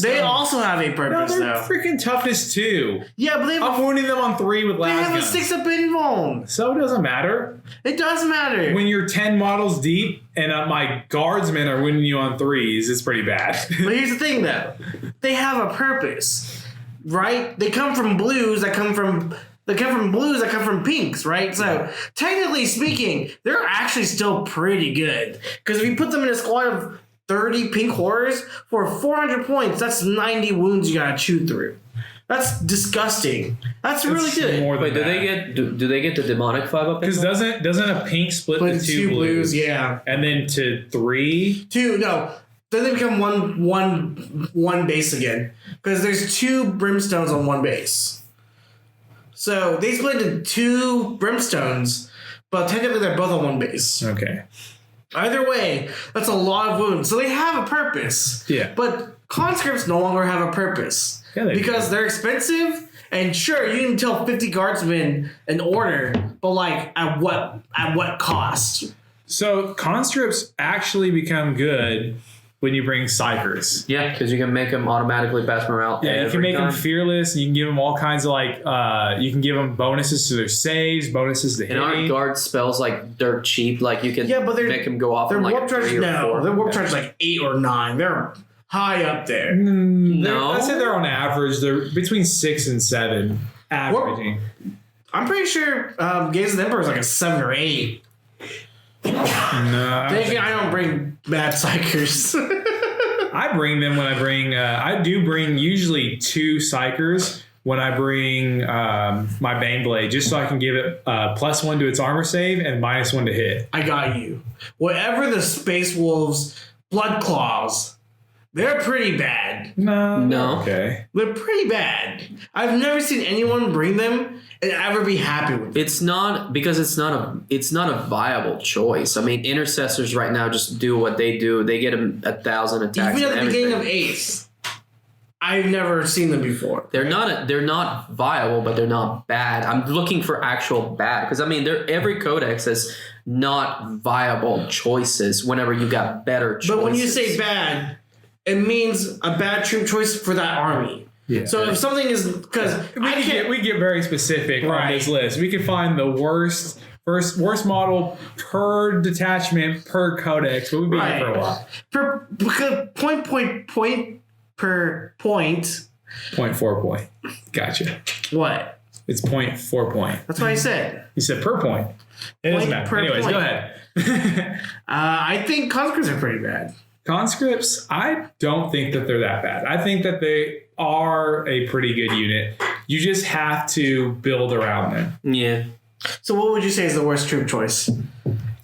They also have a No, purpose, they're though. freaking toughness 2. Yeah, but I'm wounding them on 3 with they las have a guns. 6-up invuln. So it doesn't matter. It does matter. When you're 10 models deep and my guardsmen are winning you on 3s, it's pretty bad. But here's the thing, though. They have a purpose, right? They come from blues that come from pinks, right? So technically speaking, they're actually still pretty good. Because if you put them in a squad of 30 pink horrors for 400 points, that's 90 wounds you gotta chew through. That's disgusting. That's really It's good. more than Wait, that. do they get the demonic 5-up? Because doesn't a pink split But to 2 blues? yeah. And then to 3? 2, no. Then they become one base again. Because there's 2 brimstones on one base. So they split into 2 brimstones, but technically they're both on one base. Okay. Either way, that's a lot of wounds. So they have a purpose. Yeah. But conscripts no longer have a purpose. Yeah, they because do. they're expensive, and sure, you can tell 50 guardsmen an order, but like at what cost? So conscripts actually become good when you bring psychers. Yeah, because you can make them automatically pass morale. Yeah, you can make them fearless. And you can give them all kinds of you can give them bonuses to their saves, bonuses to And aren't hitting. guard spells like dirt cheap? Like you can But make them go off Their in like warp a charge 3 or 4. their warp charge is like 8 or 9. They're high up there. No. I say they're on average. They're between 6 and 7 averaging. I'm pretty sure Gaze of the Emperor is like a 7 or 8. No, I don't bring bad psychers. I bring them when I bring. I do bring usually 2 psychers when I bring my Baneblade, just so I can give it +1 to its armor save and -1 to hit. I got you. Whatever the Space Wolves Blood Claws, they're pretty bad. No. Okay. They're pretty bad. I've never seen anyone bring them and ever be happy with them. It's not because it's not a viable choice. I mean, intercessors right now just do what they do. They get 1,000 attacks. Even at and the beginning everything. of Ace, I've never seen them before. They're not viable, but they're not bad. I'm looking for actual bad because I mean, every codex has not viable choices. Whenever you got better choices, But when you say bad, it means a bad troop choice for that army. Yeah. So if something is because we get very specific on Right. this list. We can find the worst model per detachment per codex, but we've been here for a while. because point per point. 0.4 point. Gotcha. What? It's 0.4 point. That's what I said. You said per point. It doesn't Point matter. per Anyways, point. go ahead. I think conscripts are pretty bad. Conscripts, I don't think that they're that bad. I think that they are a pretty good unit. You just have to build around them. yeah. So what would you say is the worst troop choice?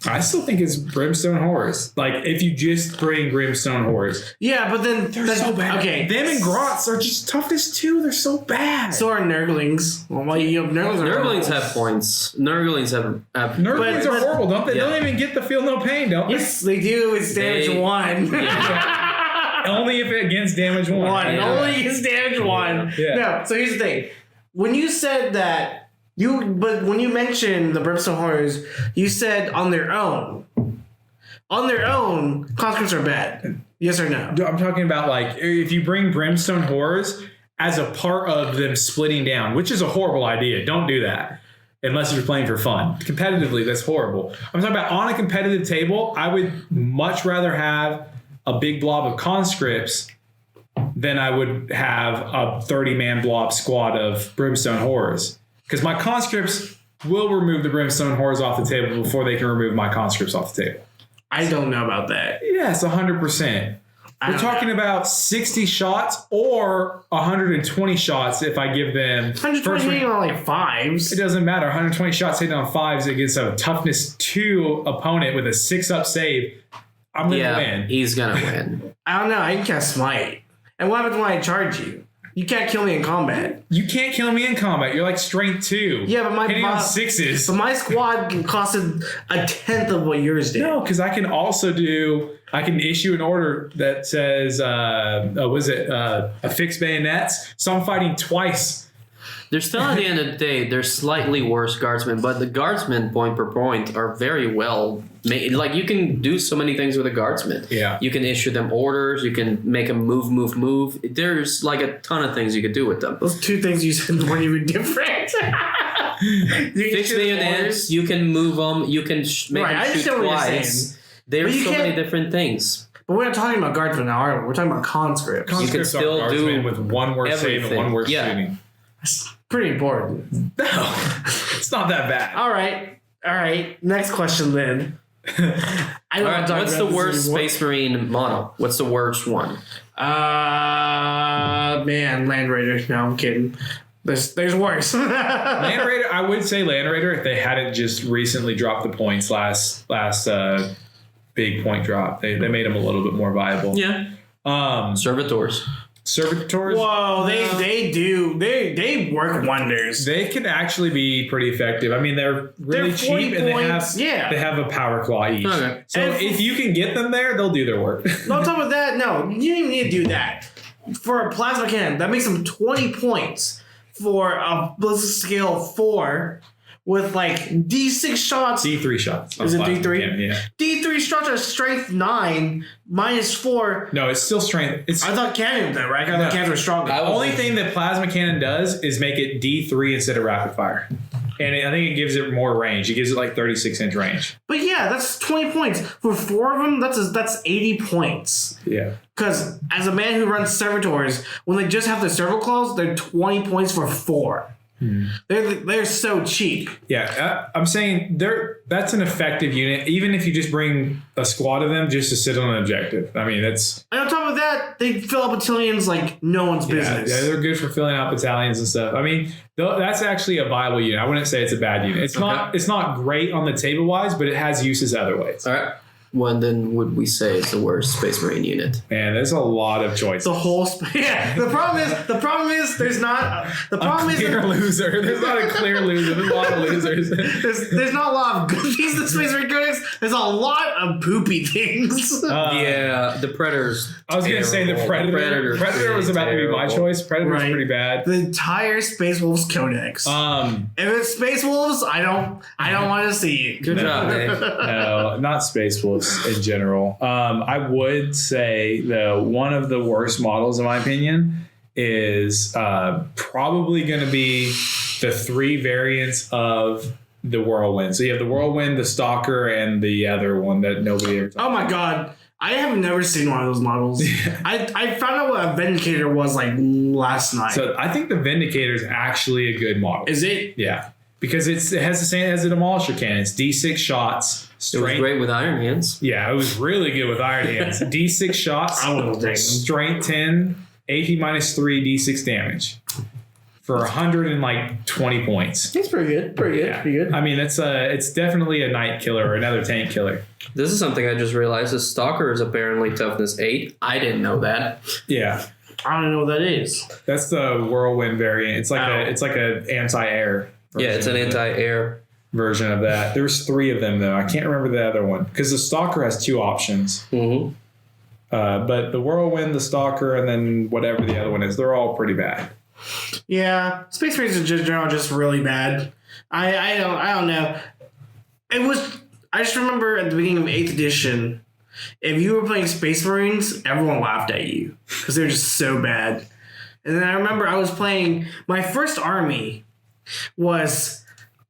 I still think it's Brimstone Horrors. Like, if you just bring Brimstone Horrors. Yeah, but then They're so bad. Okay, Them and Grots are just toughness too. They're so bad. so are Nurglings. Well, Nurglings have points. Nurglings have Nurglings are but- horrible, don't they? Yeah. They don't even get the feel no pain, don't they? Yes, they do. It's damage They- 1. Only if it against damage 1. One. Yeah. Only is damage 1. Yeah. No, so here's the thing. When you said that but when you mentioned the Brimstone Horrors, you said on their own. On their own, conscripts are bad. Yes or no? I'm talking about, like, if you bring Brimstone Horrors as a part of them splitting down, which is a horrible idea. Don't do that. Unless you're playing for fun. Competitively, that's horrible. I'm talking about on a competitive table, I would much rather have a big blob of conscripts than I would have a 30-man blob squad of Brimstone Horrors. Because my conscripts will remove the Brimstone Horrors off the table before they can remove my conscripts off the table. I don't know about that. Yes, 100%. We're talking about 60 shots or 120 shots if I give them... 120 hitting on like 5s. It doesn't matter. 120 shots hitting on 5s against a toughness 2 opponent with a 6-up save. I'm going to win. he's gonna win. I don't know. I can cast Smite. And what happens when I charge you? You can't kill me in combat. You can't kill me in combat. You're like strength 2. Yeah, but my hitting on bot- 6s. So my squad costed 1/10 of what yours did. No, because I can also do I can issue an order that says, a fixed bayonets. So I'm fighting twice. They're still, at the end of the day, they're slightly worse guardsmen, but the guardsmen point per point are very well made. Like, you can do so many things with a guardsman. Yeah. You can issue them orders. You can make them move. There's like a ton of things you could do with them. Those two things you said weren't even different. Fixed bayonets, you can move them. You can make them shoot twice. There's so many different things. But we're not talking about guardsmen now, are we? We're talking about conscripts. You can still do with one worse save and one worse shooting. That's pretty important. No, it's not that bad. All right. Next question then. What's the worst Space Marine model? What's the worst one? Man, Land Raider. No, I'm kidding. There's worse. Land Raider, I would say Land Raider if they hadn't just recently dropped the points last big point drop. They made them a little bit more viable. Yeah. Servitors. Whoa, they work wonders. They can actually be pretty effective. I mean, they're really cheap and they have a power claw each. Okay. So if you can get them there, they'll do their work. On top of that, no, you don't even need to do that. For a plasma cannon, that makes them 20 points for a ballistic scale 4 with like D6 shots. D3 shots. Is it D3? Yeah. D3 shots are strength 9 -4. No, it's still strength. I thought cannon though, right? I thought cannons were stronger. The only thing that plasma cannon does is make it D3 instead of rapid fire. And I think it gives it more range. It gives it like 36-inch range. But yeah, that's 20 points. For 4 of them, that's 80 points. Yeah. Because as a man who runs servitors, when they just have the servo claws, they're 20 points for 4. They're so cheap. Yeah, I'm saying that's an effective unit, even if you just bring a squad of them just to sit on an objective. I mean, that's... And on top of that, they fill up battalions like no one's business. Yeah, they're good for filling out battalions and stuff. I mean, that's actually a viable unit. I wouldn't say it's a bad unit. It's not great on the table-wise, but it has uses other ways. All right. When then would we say it's the worst Space Marine unit? Man, there's a lot of choices. The whole The problem is there's not the problem a clear loser. There's not a clear loser. There's a lot of losers. There's not a lot of good things in Space Marine Codex. There's a lot of poopy things. The Predators. I was gonna say the Predator. Predator was about to be my choice. Predator's pretty bad. The entire Space Wolves Codex. If it's Space Wolves, I don't want to see it. Good job, Dave. No, not Space Wolves in general. I would say one of the worst models, in my opinion, is probably going to be the 3 variants of the Whirlwind. So you have the Whirlwind, the Stalker, and the other one that nobody ever talks about. Oh my god. I have never seen one of those models. I found out what a Vindicator was like last night. So I think the Vindicator is actually a good model. Is it? Yeah. Because it has the same as the Demolisher cannon. It's D6 shots. It was great with Iron Hands. Yeah, it was really good with Iron Hands. D6 shots. I wouldn't take them. Strength 10, AP -3, D6 damage. For 120 points. It's pretty good. Pretty good. I mean, it's definitely a night killer or another tank killer. This is something I just realized. The Stalker is apparently toughness 8. I didn't know that. Yeah. I don't know what that is. That's the Whirlwind variant. It's like a anti-air. Yeah, it's an anti-air version of that. There's 3 of them though. I can't remember the other one because the Stalker has 2 options. Mm-hmm. But the Whirlwind, the Stalker, and then whatever the other one is, they're all pretty bad. Yeah, Space Marines in general are just really bad. I don't know. I just remember at the beginning of 8th edition, if you were playing Space Marines, everyone laughed at you because they were just so bad. And then I remember I was playing my first army was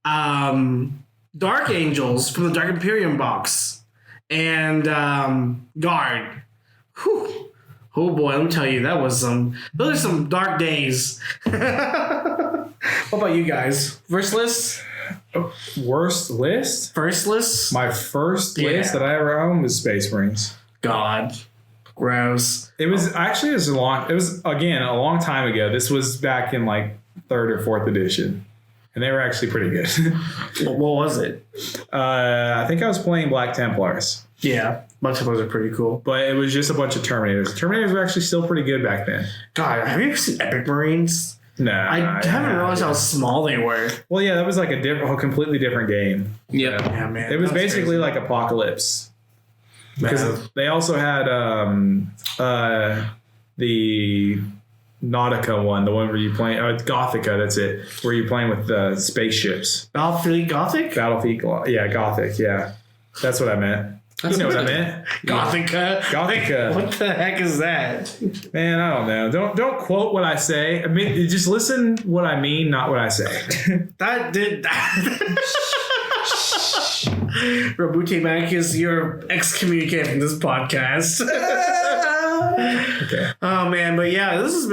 Dark Angels from the Dark Imperium box and Guard. Whew. Oh boy, let me tell you, those are some dark days. What about you guys? First list? Worst list? First list? My first list that I ever owned was Space Marines. God. Gross. It was a long time ago. This was back in like 3rd or 4th edition. And they were actually pretty good. What was it? I think I was playing Black Templars. Yeah, Black Templars are pretty cool. But it was just a bunch of Terminators. Terminators were actually still pretty good back then. God, have you ever seen Epic Marines? No. I haven't realized how small they were. Well, yeah, that was like a completely different game. Yeah. Yeah, man. It was basically like Apocalypse. Because they also had the Nautica one, the one where you play Gothica. That's it, where you're playing with the spaceships. Battlefield Gothic. Gothic. Yeah, that's what I meant. You know what I meant? Gothica. What the heck is that? Man, I don't know. Don't quote what I say. I mean, just listen what I mean, not what I say. That did that. Rabute Mancus, you're excommunicated from this podcast. Okay. Oh man, but yeah, this has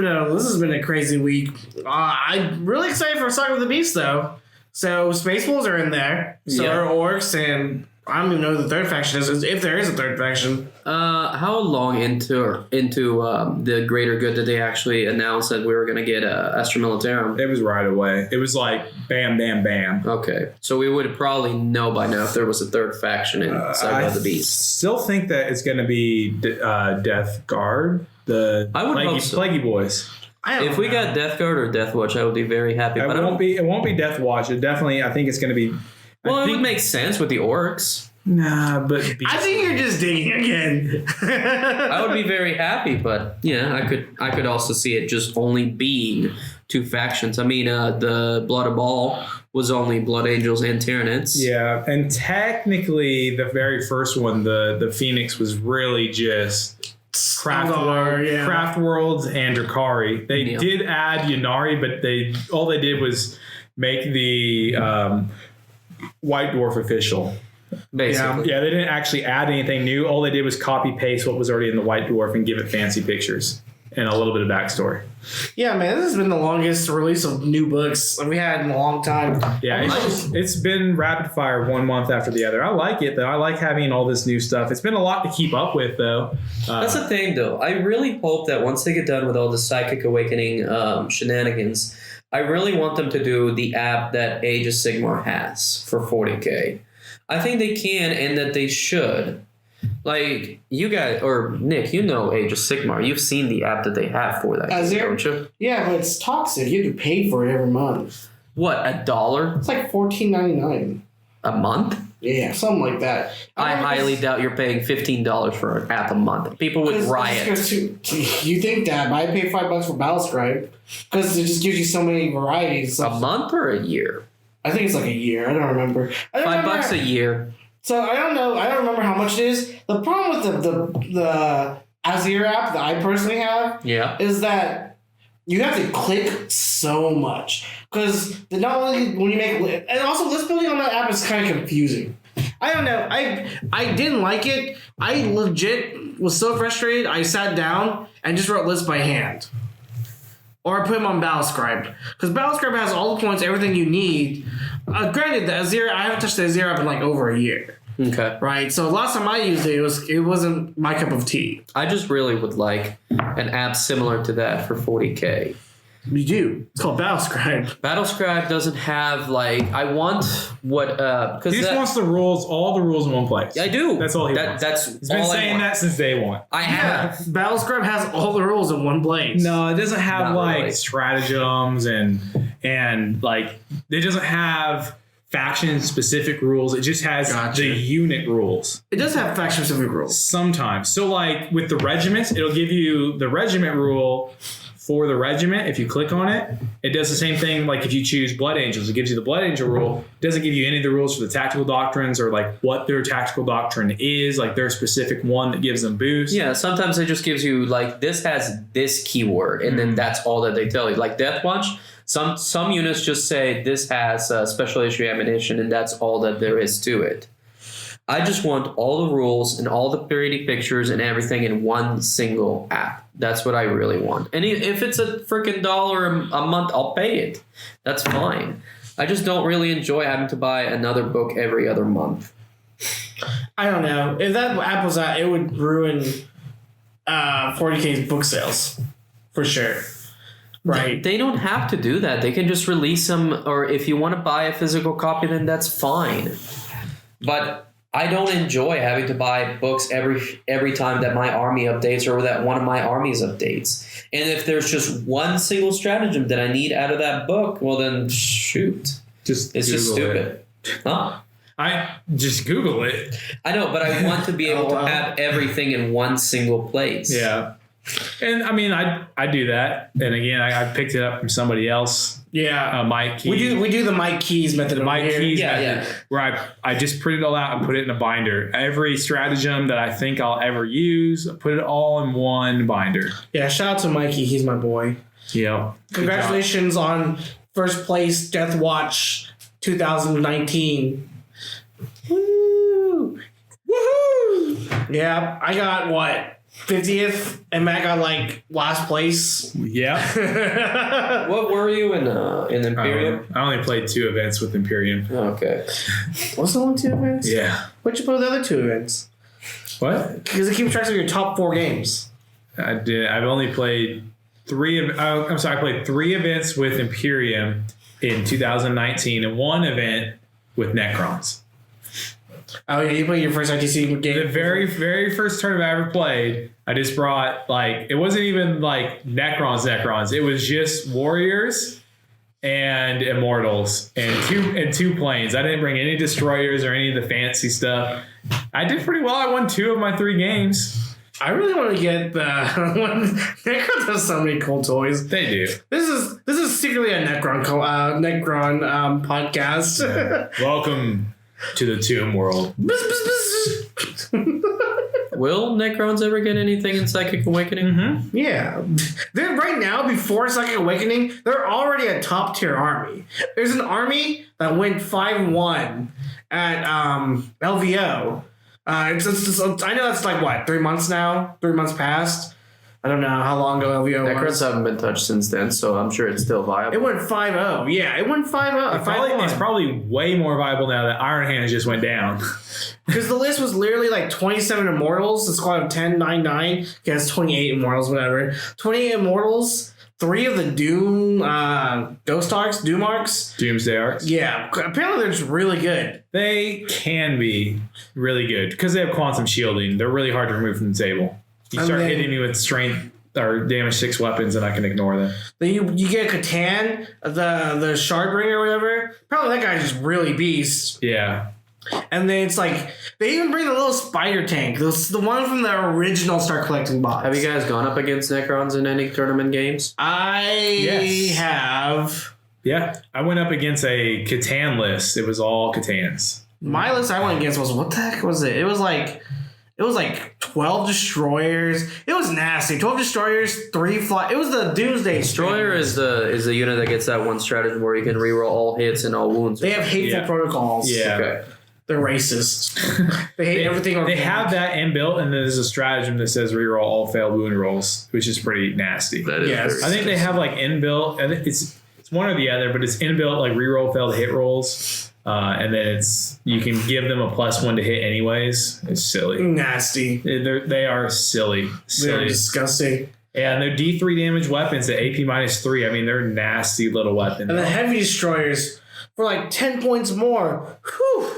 been a crazy week. I'm really excited for Soccer with the Beast though. So Spaceballs are in there. So are Orcs, and I don't even know who the third faction is, if there is a third faction. How long into the greater good did they actually announce that we were going to get Astra Militarum? It was right away. It was like bam, bam, bam. Okay, so we would probably know by now if there was a third faction in Saga of the Beast. Still think that it's going to be Death Guard, the I would hope so. Plaguey Boys. If we got Death Guard or Death Watch, I would be very happy. It won't be Death Watch. It definitely, I think it's going to be. It would make sense with the Orcs. Nah, but I think you're just digging again. I would be very happy, but yeah, I could also see it just only being two factions. I mean, the Blood of Ball was only Blood Angels and Tyranids. Yeah, and technically, the very first one, the Phoenix, was really just Craft Worlds and Drakari. They did add Yannari, but all they did was make the White Dwarf official. Basically. Yeah, they didn't actually add anything new. All they did was copy paste what was already in the White Dwarf and give it fancy pictures and a little bit of backstory. Yeah, man, this has been the longest release of new books we had in a long time. Yeah, it's been rapid fire 1 month after the other. I like it, though. I like having all this new stuff. It's been a lot to keep up with, though. That's the thing, though. I really hope that once they get done with all the Psychic Awakening shenanigans, I really want them to do the app that Age of Sigmar has for 40K. I think they can and that they should. Like, you guys, or Nick, you know Age of Sigmar. You've seen the app that they have for that, don't you? Yeah, but it's toxic. You have to pay for it every month. What, $1? It's like $14.99 a month? Yeah, something like that. I highly doubt you're paying $15 for an app a month. People would riot. You think that, but I pay $5 for Battlescribe because it just gives you so many varieties. A month or a year? I think it's like a year. I don't remember. $5 a year. So I don't know. I don't remember how much it is. The problem with the Azir app that I personally have is that you have to click so much because not only when you make and also list building on that app is kind of confusing. I don't know. I didn't like it. I legit was so frustrated. I sat down and just wrote lists by hand. Or I put them on Battlescribe. Because Battlescribe has all the points, everything you need. Granted, the Azir, I haven't touched the Azir app in like over a year. Okay. Right? So last time I used it, it wasn't my cup of tea. I just really would like an app similar to that for 40K. You do. It's called Battlescribe. Battlescribe doesn't have like I want what because he just wants all the rules in one place. I do. That's all he wants. He's been saying that since day one. I have. Battlescribe has all the rules in one place. No, it doesn't have stratagems and like it doesn't have faction specific rules. It just has the unit rules. It does have faction specific rules sometimes. So like with the regiments, it'll give you the regiment rule. For the regiment, if you click on it, it does the same thing. Like if you choose Blood Angels, it gives you the Blood Angel rule. It doesn't give you any of the rules for the tactical doctrines or like what their tactical doctrine is, like their specific one that gives them boost. Yeah, sometimes it just gives you like this has this keyword, and then that's all that they tell you. Like Death Watch, some units just say this has special issue ammunition, and that's all that there is to it. I just want all the rules and all the pretty pictures and everything in one single app. That's what I really want. And if it's a freaking $1 a month, I'll pay it. That's fine. I just don't really enjoy having to buy another book every other month. I don't know. If that app was out, it would ruin 40K's book sales. For sure. Right. They don't have to do that. They can just release them. Or if you want to buy a physical copy, then that's fine. But I don't enjoy having to buy books every time that my army updates or that one of my armies updates. And if there's just one single stratagem that I need out of that book, well then shoot. It's just stupid. Huh? I just Google it. I know, but I want to be able to have everything in one single place. Yeah. And I mean, I do that. And again, I picked it up from somebody else. Yeah. Mike Keys. We do the Mike Keys method. Mike Keys Yeah, method, yeah. where I just print it all out and put it in a binder. Every stratagem that I think I'll ever use, I put it all in one binder. Yeah, shout out to Mikey. He's my boy. Yeah. Congratulations on first place Death Watch 2019. Woo! Woohoo! Yeah, I got what? 50th, and Matt got like last place. Yeah. What were you in Imperium? I only played 2 events with Imperium. Okay. What's the only 2 events? Yeah. What'd you put the other 2 events? What? Because it keeps track of your top 4 games. I did. I've only played 3. I'm sorry. I played 3 events with Imperium in 2019 and 1 event with Necrons. Oh yeah, you played your first ITC game. The very, very first tournament I ever played, I just brought it wasn't even like Necrons. It was just Warriors and Immortals and two planes. I didn't bring any destroyers or any of the fancy stuff. I did pretty well. I won 2 of my 3 games. I really want to get the Necron has so many cool toys. They do. This is secretly a Necron podcast. Welcome to the Tomb World. Will Necrons ever get anything in Psychic Awakening? Mm-hmm. Yeah. They're right now, before Psychic Awakening, they're already a top tier army. There's an army that went 5-1 at LVO. It's I know that's like what, 3 months now? 3 months past? I don't know how long ago LVO Necrons was. haven't been touched since then, so I'm sure it's still viable. It went 5-0. Yeah, it went 5-0. It's probably way more viable now that Iron Hands just went down. Because the list was literally like 27 Immortals, the squad of 10, 9, 9. Guess 28 Immortals, whatever. 28 Immortals, 3 of the Doom Ghost Arcs, Doom Arcs. Doomsday Arcs. Yeah, apparently they're just really good. They can be really good because they have quantum shielding. They're really hard to remove from the table. You start hitting me with strength or damage 6 weapons, and I can ignore them. Then you get Catan, the Shardbringer or whatever. Probably that guy's just really beast. Yeah. And then it's like they even bring the little spider tank, the one from the original Start Collecting box. Have you guys gone up against Necrons in any tournament games? I have. Yeah. I went up against a Catan list. It was all Catans. My list I went against was, what the heck was it? It was like 12 destroyers. It was nasty. 12 destroyers, 3 fly. It was the Doomsday Destroyer is the unit that gets that one stratagem where you can reroll all hits and all wounds. They have hateful protocols. Yeah. Okay. They're racist. They hate everything. They organic. have that inbuilt, and there's a stratagem that says reroll all failed wound rolls, which is pretty nasty. That is Yes. I think they have like inbuilt. I think it's one or the other, but it's inbuilt like reroll failed hit rolls, and then you can give them a +1 to hit anyways. It's silly. Nasty. They are silly. They're disgusting. And they're D3 damage weapons at AP -3. I mean, they're nasty little weapons. And the heavy destroyers for like 10 points more. Whew.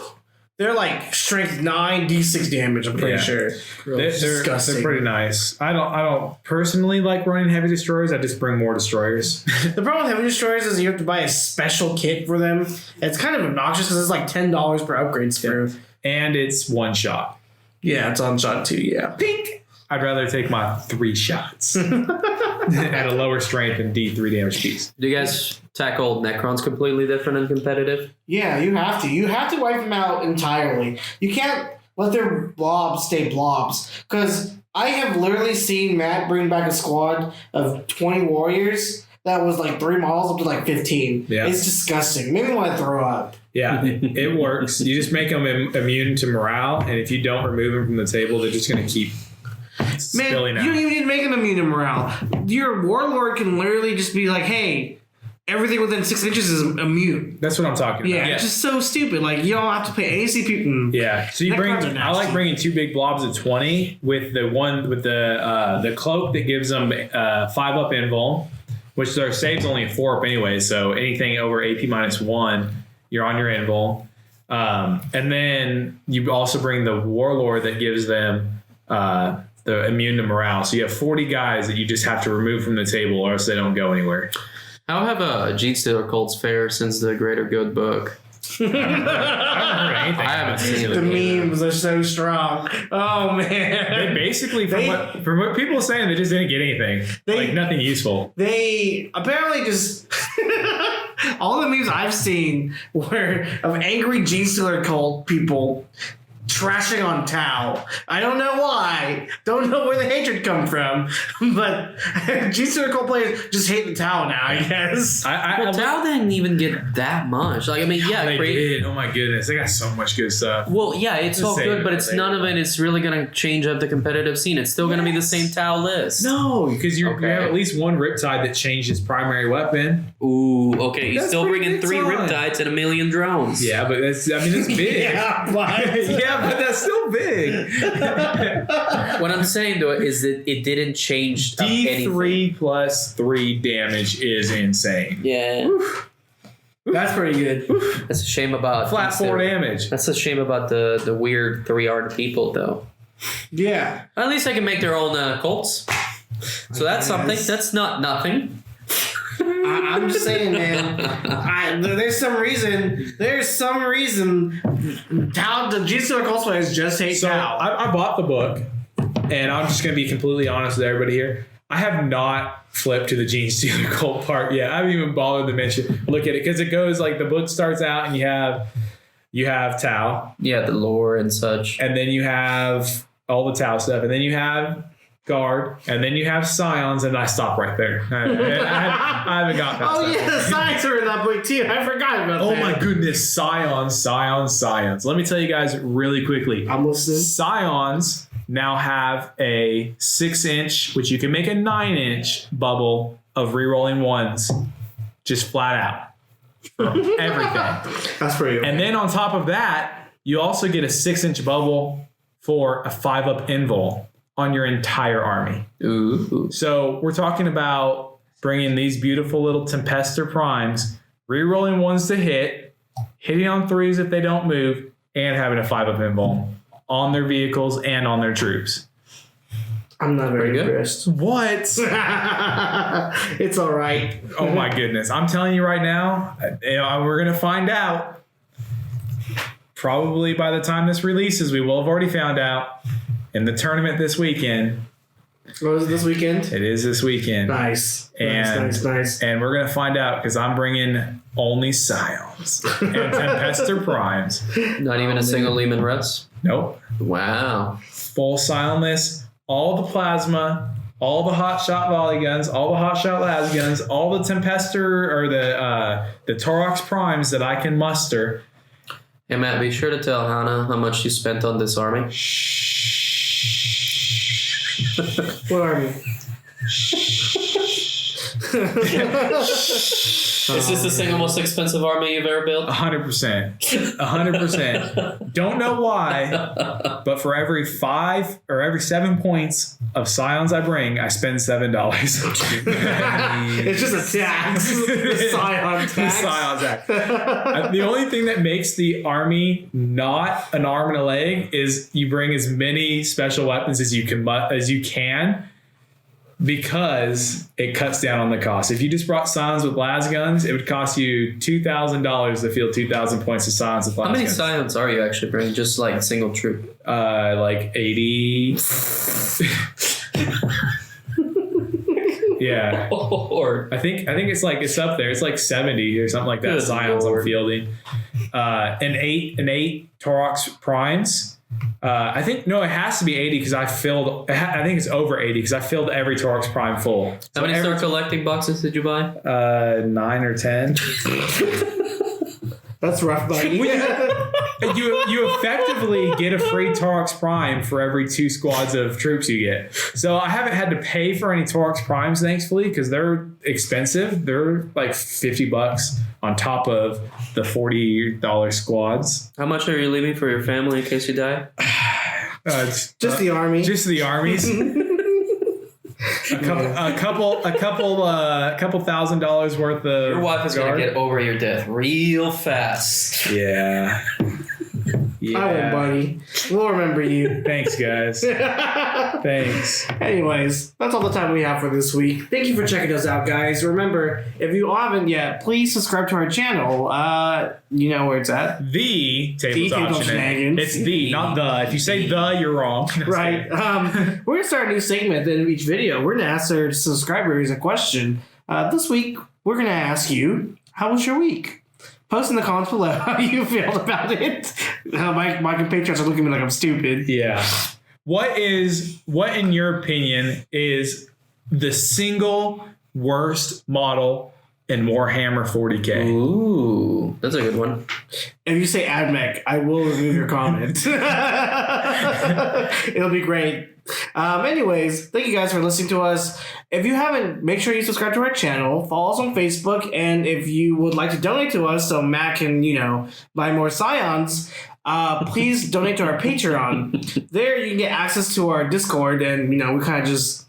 They're like strength 9, D6 damage. I'm pretty sure. They're disgusting. pretty nice. I don't personally like running heavy destroyers. I just bring more destroyers. The problem with heavy destroyers is you have to buy a special kit for them. It's kind of obnoxious because it's like $10 per upgrade sprue. And it's 1 shot. Yeah, it's on shot too. Yeah. Pink. I'd rather take my 3 shots at a lower strength and D3 damage piece. Do you guys tackle Necrons completely different and competitive? Yeah, you have to. You have to wipe them out entirely. You can't let their blobs stay blobs. Because I have literally seen Matt bring back a squad of 20 warriors that was like 3 models up to like 15. Yeah. It's disgusting. It made me want to throw up. Yeah, it works. You just make them immune to morale, and if you don't remove them from the table, they're just going to keep spilling Man, out. you don't even need to make them immune to morale. Your warlord can literally just be like, hey, everything within 6 inches is immune. That's what I'm talking about. Yeah, it's just so stupid. Like, you don't have to pay any CP. Yeah, so I like bringing 2 big blobs of 20 with the one with the cloak that gives them 5 up invul, which their save's only a 4 up anyway. So anything over AP -1, you're on your invul. And then you also bring the warlord that gives them the immune to morale. So you have 40 guys that you just have to remove from the table, or else they don't go anywhere. How have Jeet Stealer cults fared since the Greater Good book? I haven't heard anything. I haven't seen The it. memes are so strong. Oh man. They basically, from what people are saying, they just didn't get anything. Like nothing useful. They apparently just all the memes I've seen were of angry Gene Stealer cult people trashing on Tao. I don't know why. Don't know where the hatred come from. But Gene Stealer cult players just hate the Tao now, I guess. Well, Tao didn't even get that much. Like, I mean, yeah, they did. Oh my goodness, they got so much good stuff. Well, yeah, it's all good, but it's none of it is really going to change up the competitive scene. It's still going to be the same Tao list. No, because you have at least one Riptide that changed his primary weapon. Ooh, okay. He's That's still pretty bringing big 3 time. Riptides and 1 million drones. Yeah, but that's big. Yeah, but Yeah, but that's still big. What I'm saying, though, is that it didn't change up anything. D3 plus 3 damage is insane. Yeah. that's pretty good. That's a shame about... Flat 4 damage. That's a shame about the weird 3-art people, though. Yeah. At least they can make their own cults. So that's something. That's not nothing. I'm just saying, man. There's some reason. Tao, the Gene Stealer cult players just hate So Tao. I bought the book, and I'm just going to be completely honest with everybody here. I have not flipped to the Gene Stealer cult part yet. I haven't even bothered to look at it because it goes like the book starts out and you have Tao, Yeah, the lore and such. and then you have all the Tao stuff, and then you have Guard, and then you have Scions, and I stop right there. I haven't got past Oh that. yeah, the science are in that book too. I forgot about Oh that. my goodness, Scions. Let me tell you guys really quickly. I'm listening. Scions now have a 6-inch, which you can make a 9-inch bubble of rerolling ones, just flat out for everything. That's pretty good. And then on top of that, you also get a 6-inch bubble for a 5-up invul on your entire army. Ooh. So we're talking about bringing these beautiful little Tempester primes, rerolling ones to hit, hitting on 3s if they don't move, and having a 5-up invul on their vehicles and on their troops. I'm not very Pretty good. impressed. What? It's all right. Oh my goodness. I'm telling you right now, we're going to find out. Probably by the time this releases, we will have already found out. In the tournament this weekend. What was it this weekend? It is this weekend. Nice. And, Nice. And we're going to find out because I'm bringing only Scions and Tempester Primes. Not even a single Lehman Russ? Nope. Wow. Full Scion list. All the plasma, all the hot shot volley guns, all the hot shot las guns, all the Tempester or the Torox Primes that I can muster. Hey, Matt, be sure to tell Hannah how much you spent on this army. What are you? Is this the single most expensive army you've ever built? 100%. 100%. Don't know why, but for every 5 or every 7 points of Scions I bring, I spend $7. It's just a tax. The Scion tax. The Scion tax. The only thing that makes the army not an arm and a leg is you bring as many special weapons as you can. Because it cuts down on the cost. If you just brought Scions with las guns, it would cost you $2,000 to field 2,000 points of Scions with las How many guns. Scions are you actually bringing? Just like single troop? Like 80. Yeah. Or I think it's up there. It's like 70 or something like that. Good Scions Lord. I'm fielding. An eight Torox Primes. I think it has to be 80 because I think it's over 80 because I filled every Torox Prime full. how many Star Collecting boxes did you buy? 9 or 10. That's rough, buddy. You effectively get a free Torox Prime for every 2 squads of troops you get. So I haven't had to pay for any Torox Primes, thankfully, because they're expensive. They're like $50 on top of the $40 squads. How much are you leaving for your family in case you die? Just the army. Just the armies. A couple $1,000s worth of. Your wife is going guard. to get over your death real fast. Yeah. Yeah. I won't, buddy. We'll remember you. Thanks, guys. Thanks. Anyways, that's all the time we have for this week. Thank you for checking us out, guys. Remember, if you haven't yet, please subscribe to our channel. You know where it's at. The Tabletop Tabletop Shenanigans. It's the, not the. If you say the, you're wrong. Right. We're going to start a new segment at the end of each video. We're going to ask our subscribers a question. This week, we're going to ask you, how was your week? Post in the comments below how you feel about it. My compatriots are looking at me like I'm stupid. Yeah. What in your opinion is the single worst model in Warhammer 40K? Ooh, that's a good one. If you say AdMech, I will remove your comment. It'll be great. Anyways, thank you guys for listening to us. If you haven't, make sure you subscribe to our channel, follow us on Facebook, and if you would like to donate to us so Matt can, buy more Scions, please donate to our Patreon. There you can get access to our Discord, and, we kind of just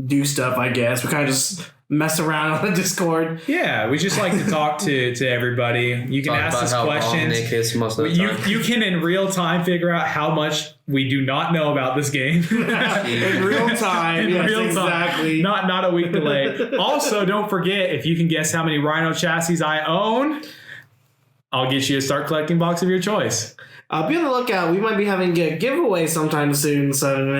do stuff, I guess. We kind of just mess around on the Discord. Yeah, we just like to talk to everybody. You can ask us questions. Nick is most of the time. You can in real time figure out how much we do not know about this game. In real time. Yes, real time. Exactly. Not a week delayed. Also, don't forget, if you can guess how many Rhino chassis I own, I'll get you a start collecting box of your choice. Be on the lookout. We might be having a giveaway sometime soon. So,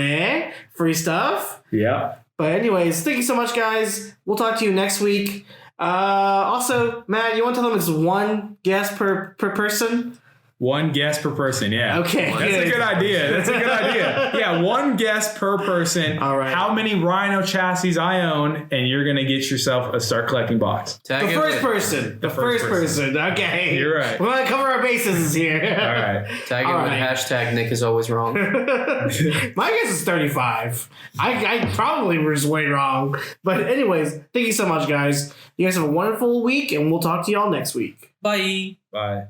free stuff. Yeah. But anyways, thank you so much, guys. We'll talk to you next week. Also, Matt, you want to tell them it's one guest per person? One guest per person, yeah. Okay. That's a good idea. Yeah, one guest per person. All right. How many Rhino chassis I own, and you're going to get yourself a start collecting box. The first person. Okay. You're right. We want to cover our bases here. All right. Tag it with hashtag Nick is always wrong. My guess is 35. I probably was way wrong. But anyways, thank you so much, guys. You guys have a wonderful week, and we'll talk to you all next week. Bye. Bye.